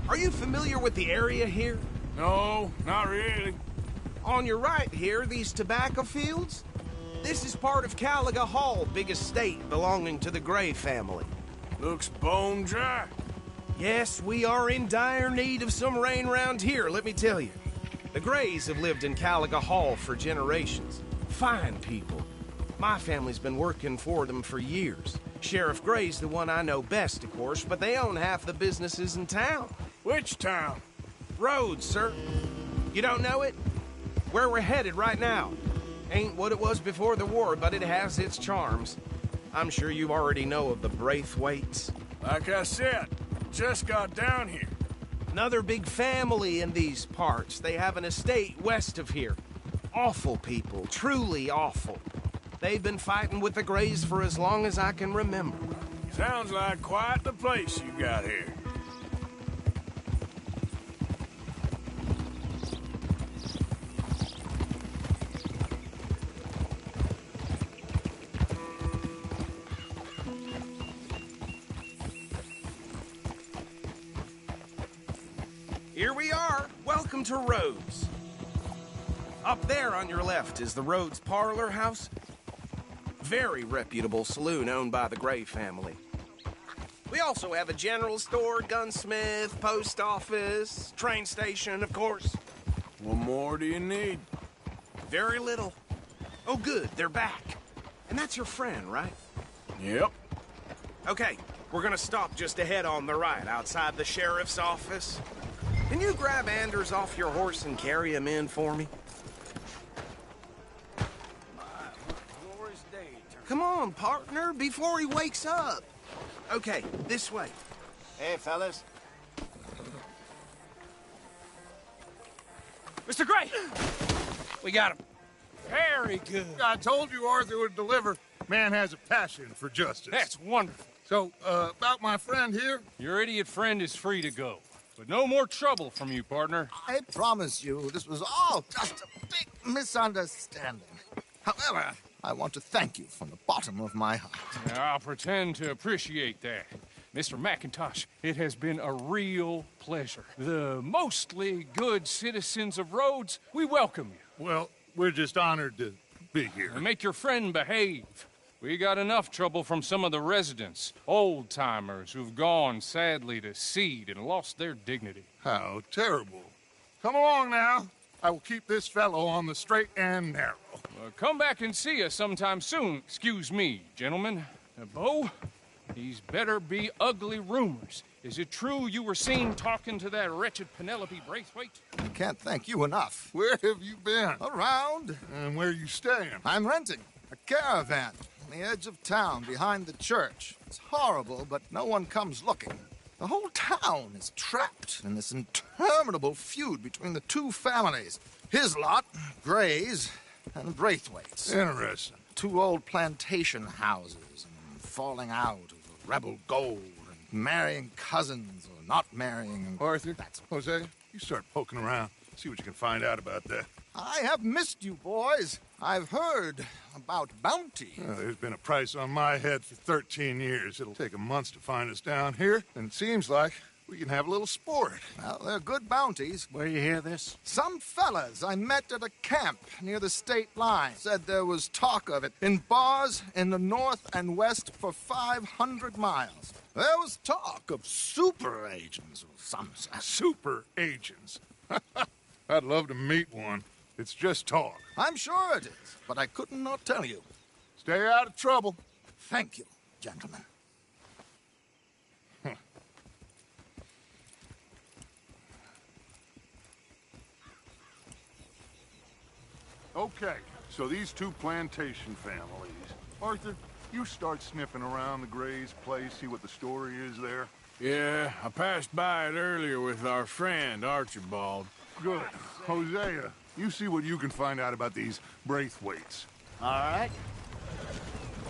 Are you familiar with the area here? No, not really. On your right here, these tobacco fields? This is part of Caliga Hall, big estate belonging to the Gray family. Looks bone dry. Yes, we are in dire need of some rain round here, let me tell you. The Grays have lived in Caliga Hall for generations. Fine people. My family's been working for them for years. Sheriff Gray's the one I know best, of course, but they own half the businesses in town. Which town? Rhodes, sir. You don't know it? Where we're headed right now. Ain't what it was before the war, but it has its charms. I'm sure you already know of the Braithwaites. Like I said, just got down here. Another big family in these parts. They have an estate west of here. Awful people, truly awful. They've been fighting with the Grays for as long as I can remember. Sounds like quite the place you got here. Here we are. Welcome to Rhodes. Up there on your left is the Rhodes Parlor House. Very reputable saloon owned by the Gray family. We also have a general store, gunsmith, post office, train station, of course. What more do you need? Very little. Oh, good, they're back. And that's your friend, right? Yep. Okay, we're gonna stop just ahead on the right, outside the sheriff's office. Can you grab Anders off your horse and carry him in for me? Come on, partner, before he wakes up. Okay, this way. Hey, fellas. Mr. Gray! We got him. Very good. I told you Arthur would deliver. Man has a passion for justice. That's wonderful. So, about my friend here? Your idiot friend is free to go. But no more trouble from you, partner. I promise you, this was all just a big misunderstanding. However, I want to thank you from the bottom of my heart. Now, I'll pretend to appreciate that. Mr. McIntosh, it has been a real pleasure. The mostly good citizens of Rhodes, we welcome you. Well, we're just honored to be here. And make your friend behave. We got enough trouble from some of the residents, old-timers who've gone, sadly, to seed and lost their dignity. How terrible. Come along now. I will keep this fellow on the straight and narrow. Come back and see us sometime soon. Excuse me, gentlemen. Bo, these better be ugly rumors. Is it true you were seen talking to that wretched Penelope Braithwaite? I can't thank you enough. Where have you been? Around. And where are you staying? I'm renting a caravan on the edge of town behind the church. It's horrible, but no one comes looking. The whole town is trapped in this interminable feud between the two families. His lot, Gray's, and Braithwaite's. Interesting. Two old plantation houses, and falling out of rebel gold, and marrying cousins or not marrying. Arthur, that's Jose, you start poking around. See what you can find out about that. I have missed you, boys. I've heard about bounty. There's been a price on my head for 13 years. It'll take a month to find us down here, and it seems like we can have a little sport. Well, they're good bounties. Where you hear this? Some fellas I met at a camp near the state line said there was talk of it in bars in the north and west for 500 miles. There was talk of super agents of some sort. Super agents? I'd love to meet one. It's just talk. I'm sure it is, but I couldn't not tell you. Stay out of trouble. Thank you, gentlemen. Okay, so these two plantation families. Arthur, you start sniffing around the Gray's place, see what the story is there. Yeah, I passed by it earlier with our friend, Archibald. Good. Hosea, you see what you can find out about these Braithwaites. All right.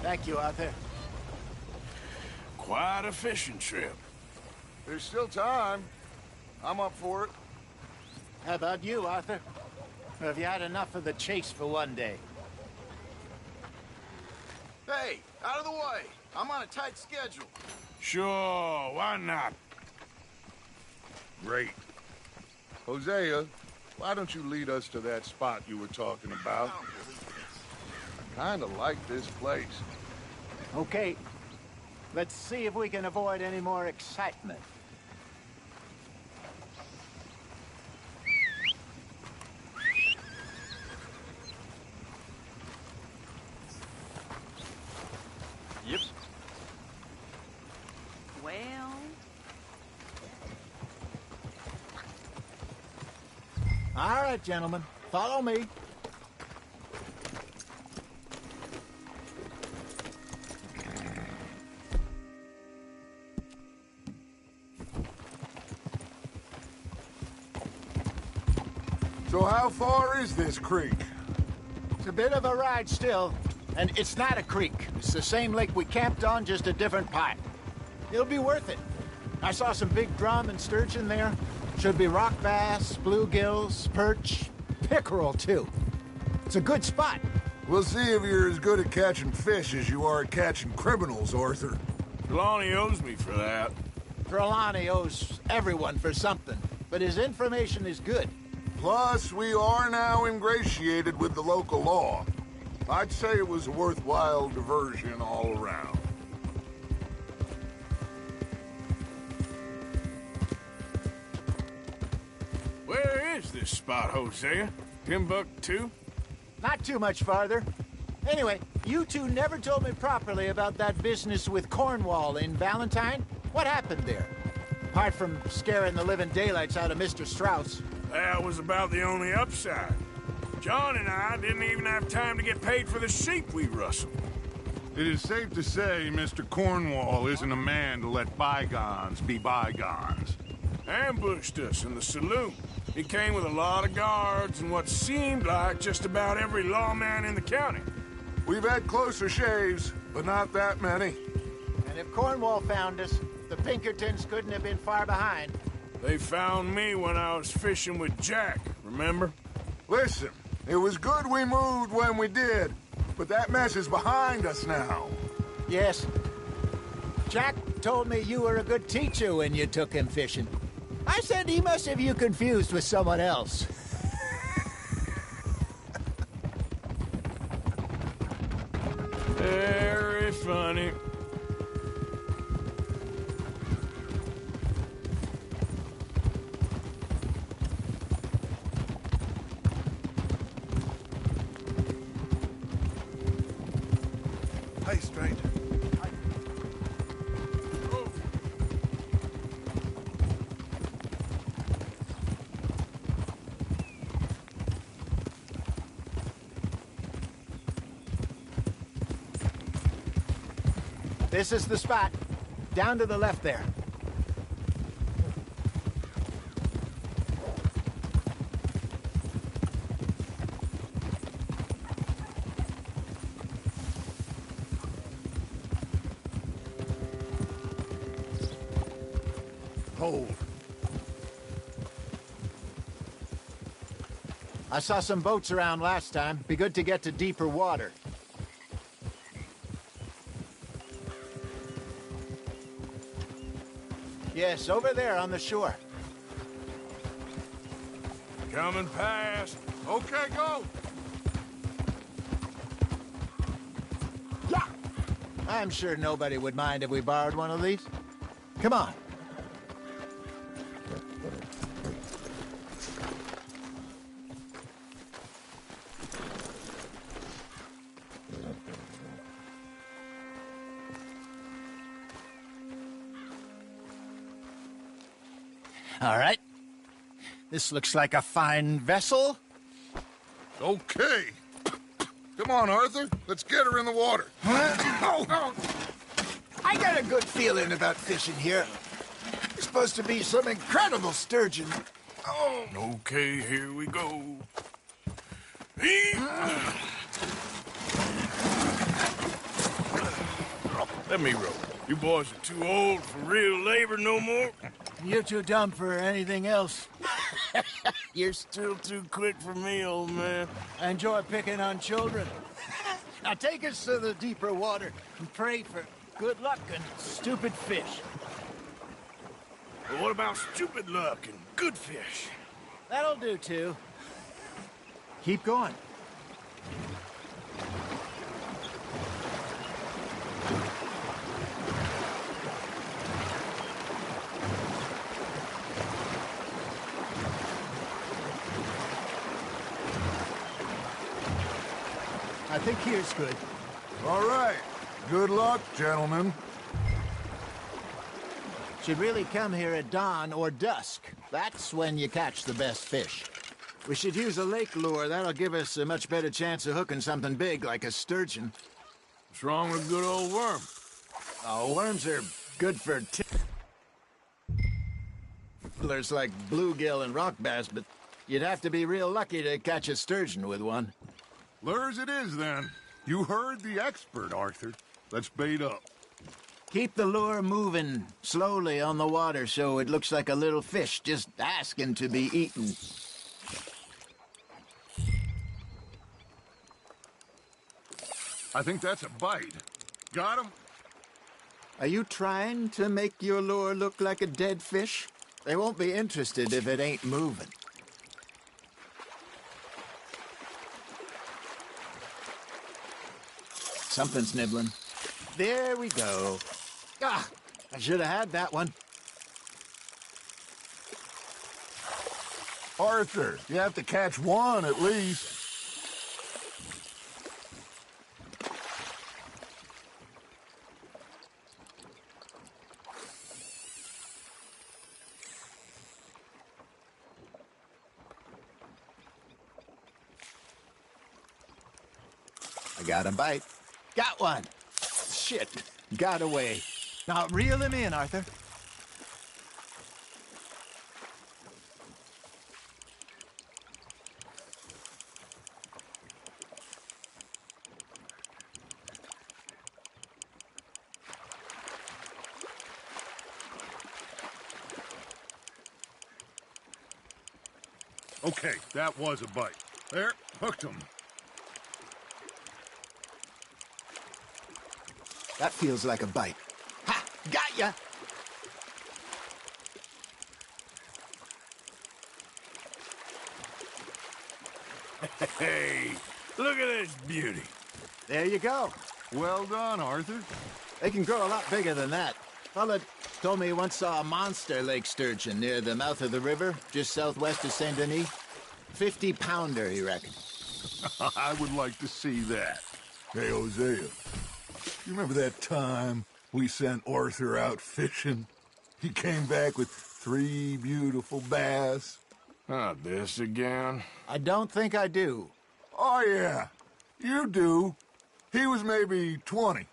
Thank you, Arthur. Quite a fishing trip. There's still time. I'm up for it. How about you, Arthur? Or have you had enough of the chase for one day? Hey, out of the way. I'm on a tight schedule. Sure, why not? Great. Hosea, why don't you lead us to that spot you were talking about? I kind of like this place. Okay. Let's see if we can avoid any more excitement. Yep. Well... All right, gentlemen. Follow me. So how far is this creek? It's a bit of a ride still, and it's not a creek. It's the same lake we camped on, just a different part. It'll be worth it. I saw some big drum and sturgeon there. Should be rock bass, bluegills, perch, pickerel, too. It's a good spot. We'll see if you're as good at catching fish as you are at catching criminals, Arthur. Trelawney owes me for that. Trelawney owes everyone for something, but his information is good. Plus, we are now ingratiated with the local law. I'd say it was a worthwhile diversion all around. Where is this spot, Hosea? Timbuktu? Not too much farther. Anyway, you two never told me properly about that business with Cornwall in Valentine. What happened there? Apart from scaring the living daylights out of Mr. Strauss. That was about the only upside. John and I didn't even have time to get paid for the sheep we rustled. It is safe to say Mr. Cornwall isn't a man to let bygones be bygones. Ambushed us in the saloon. He came with a lot of guards and what seemed like just about every lawman in the county. We've had closer shaves, but not that many. And if Cornwall found us, the Pinkertons couldn't have been far behind. They found me when I was fishing with Jack, remember? Listen, it was good we moved when we did, but that mess is behind us now. Yes. Jack told me you were a good teacher when you took him fishing. I said he must have you confused with someone else. Very funny. Hey, stranger. This is the spot. Down to the left there. Hold. I saw some boats around last time. Be good to get to deeper water. Yes, over there on the shore. Coming past. Okay, go. Yeah! I'm sure nobody would mind if we borrowed one of these. Come on. All right. This looks like a fine vessel. Okay. Come on, Arthur. Let's get her in the water. Oh. I got a good feeling about fishing here. It's supposed to be some incredible sturgeon. Oh. Okay, here we go. Let me row. You boys are too old for real labor no more. You're too dumb for anything else. You're still too quick for me, old man. I enjoy picking on children. Now take us to the deeper water and pray for good luck and stupid fish. Well, what about stupid luck and good fish? That'll do, too. Keep going. I think here's good. All right. Good luck, gentlemen. Should really come here at dawn or dusk. That's when you catch the best fish. We should use a lake lure. That'll give us a much better chance of hooking something big like a sturgeon. What's wrong with a good old worm? Oh, worms are good for ticklers like bluegill and rock bass, but you'd have to be real lucky to catch a sturgeon with one. Lures it is, then. You heard the expert, Arthur. Let's bait up. Keep the lure moving slowly on the water so it looks like a little fish just asking to be eaten. I think that's a bite. Got him? Are you trying to make your lure look like a dead fish? They won't be interested if it ain't moving. Something's nibbling. There we go. Ah, I should have had that one. Arthur, you have to catch one at least. I got a bite. Got one. Shit. Got away. Now reel him in, Arthur. Okay, that was a bite. There, hooked him. That feels like a bite. Ha! Got ya! Hey, look at this beauty. There you go. Well done, Arthur. They can grow a lot bigger than that. Fella told me he once saw a monster lake sturgeon near the mouth of the river, just southwest of Saint Denis. 50-pounder, he reckoned. I would like to see that. Hey, Hosea, you remember that time we sent Arthur out fishing? He came back with 3 beautiful bass. Not this again. I don't think I do. Oh, yeah. You do. He was maybe 20.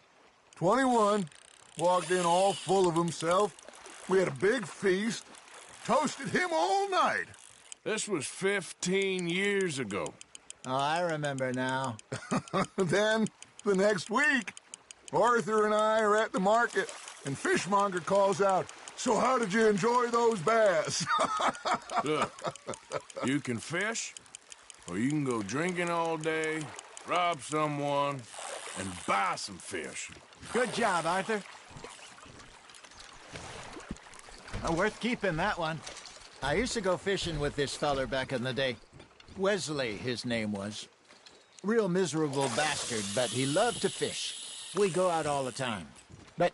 21. Walked in all full of himself. We had a big feast. Toasted him all night. This was 15 years ago. Oh, I remember now. Then, the next week, Arthur and I are at the market, and Fishmonger calls out, "So how did you enjoy those bass?" Look, you can fish, or you can go drinking all day, rob someone, and buy some fish. Good job, Arthur. Worth keeping, that one. I used to go fishing with this feller back in the day. Wesley, his name was. Real miserable bastard, but he loved to fish. We go out all the time. But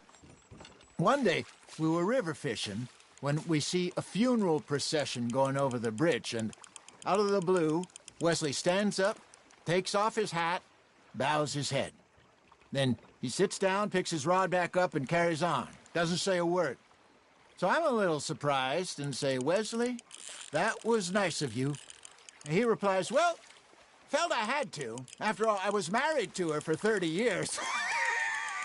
one day, we were river fishing when we see a funeral procession going over the bridge, and out of the blue, Wesley stands up, takes off his hat, bows his head. Then he sits down, picks his rod back up, and carries on. Doesn't say a word. So I'm a little surprised and say, "Wesley, that was nice of you." And he replies, "Well, felt I had to. After all, I was married to her for 30 years.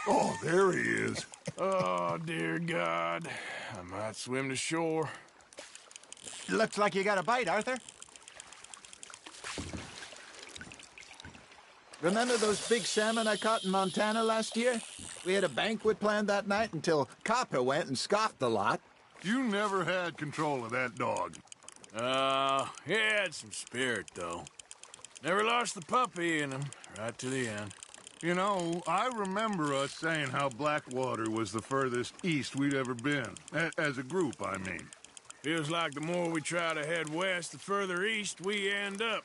Oh, there he is. Oh, dear God. I might swim to shore. Looks like you got a bite, Arthur. Remember those big salmon I caught in Montana last year? We had a banquet planned that night until Copper went and scoffed the lot. You never had control of that dog. He had some spirit, though. Never lost the puppy in him, right to the end. You know, I remember us saying how Blackwater was the furthest east we'd ever been. As a group, I mean. Feels like the more we try to head west, the further east we end up.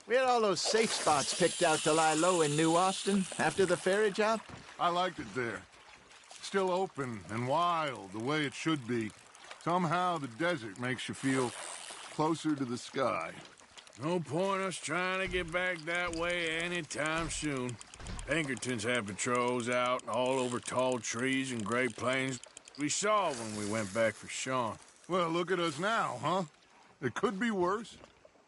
We had all those safe spots picked out to lie low in New Austin after the ferry job. I liked it there. Still open and wild, the way it should be. Somehow the desert makes you feel closer to the sky. No point us trying to get back that way anytime soon. Pinkertons have patrols out all over tall trees and Great Plains. We saw when we went back for Sean. Well, look at us now, huh? It could be worse.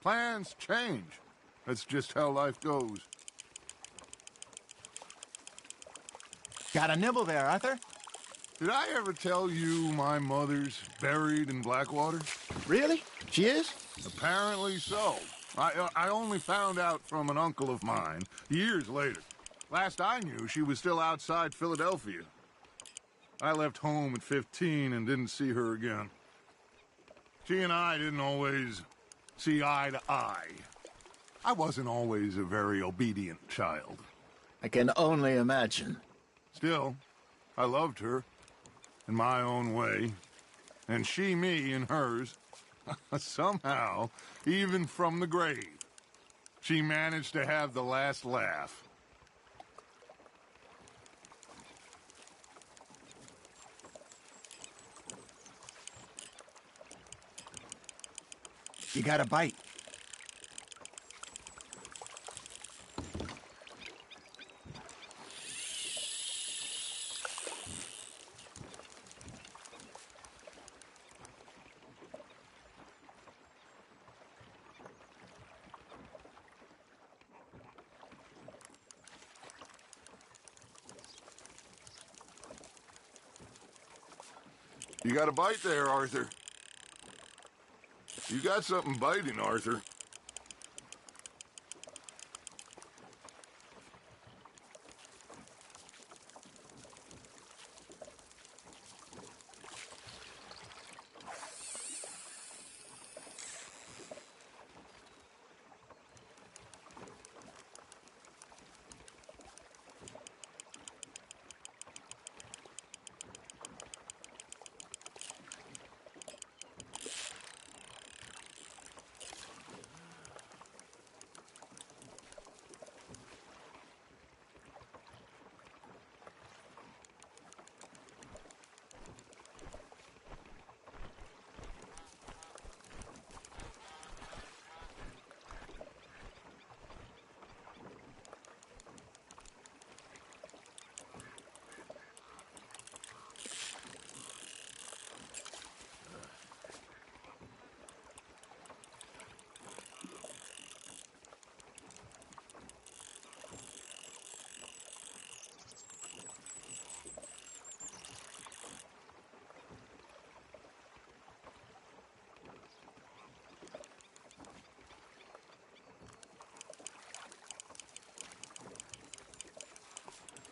Plans change. That's just how life goes. Got a nibble there, Arthur? Did I ever tell you my mother's buried in Blackwater? Really? She is? Apparently so. I only found out from an uncle of mine years later. Last I knew, she was still outside Philadelphia. I left home at 15 and didn't see her again. She and I didn't always see eye to eye. I wasn't always a very obedient child. I can only imagine. Still, I loved her in my own way, and she me in hers. Somehow, even from the grave, she managed to have the last laugh. You got a bite. You got a bite there, Arthur. You got something biting, Arthur.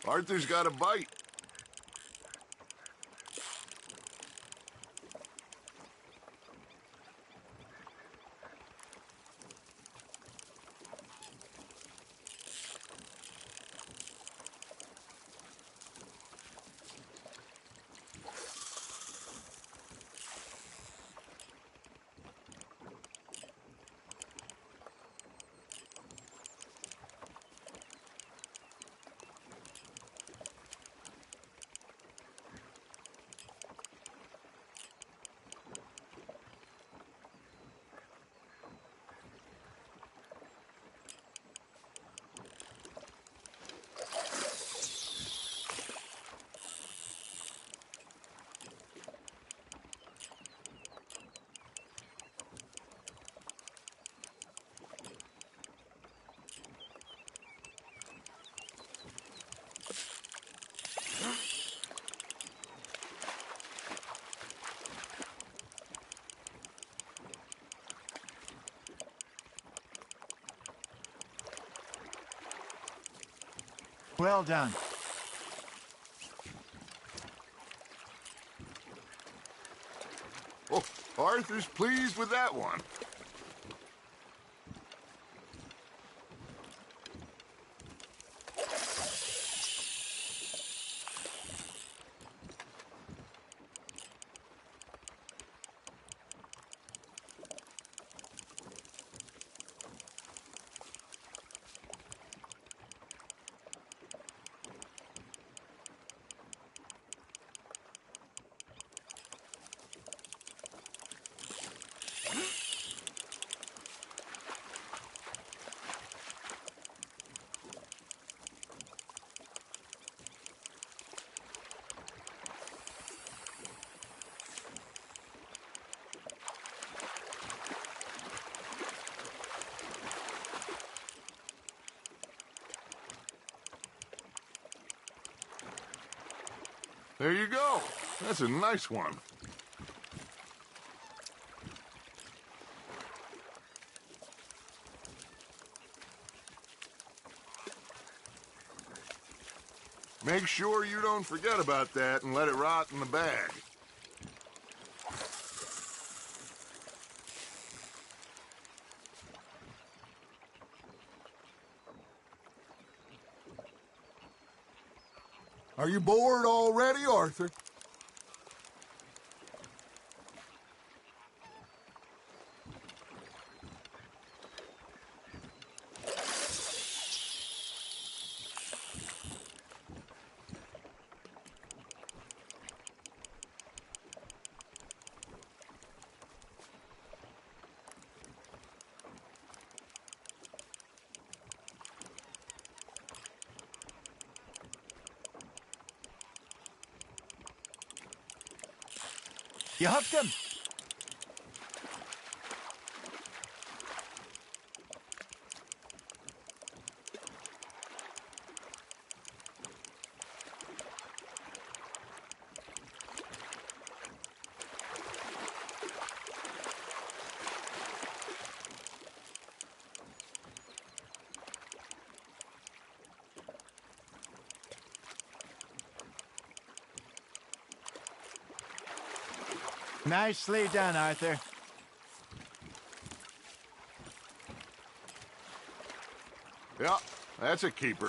Arthur's got a bite. Well done. Oh, Arthur's pleased with that one. There you go. That's a nice one. Make sure you don't forget about that and let it rot in the bag. Are you bored already, Arthur? You hooked him. Nicely done, Arthur. Yeah, that's a keeper.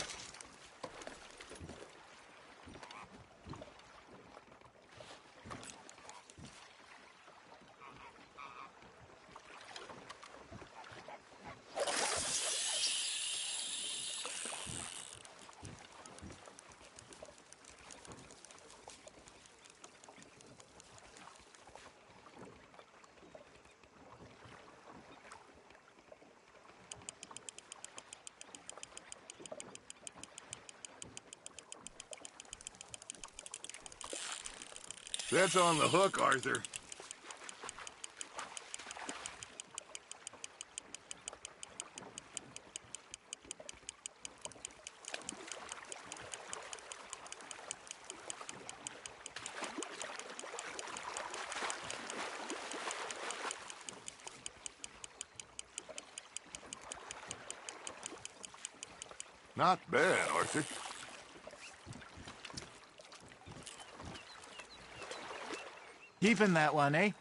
That's on the hook, Arthur. Not bad, Arthur. Keeping that one, eh?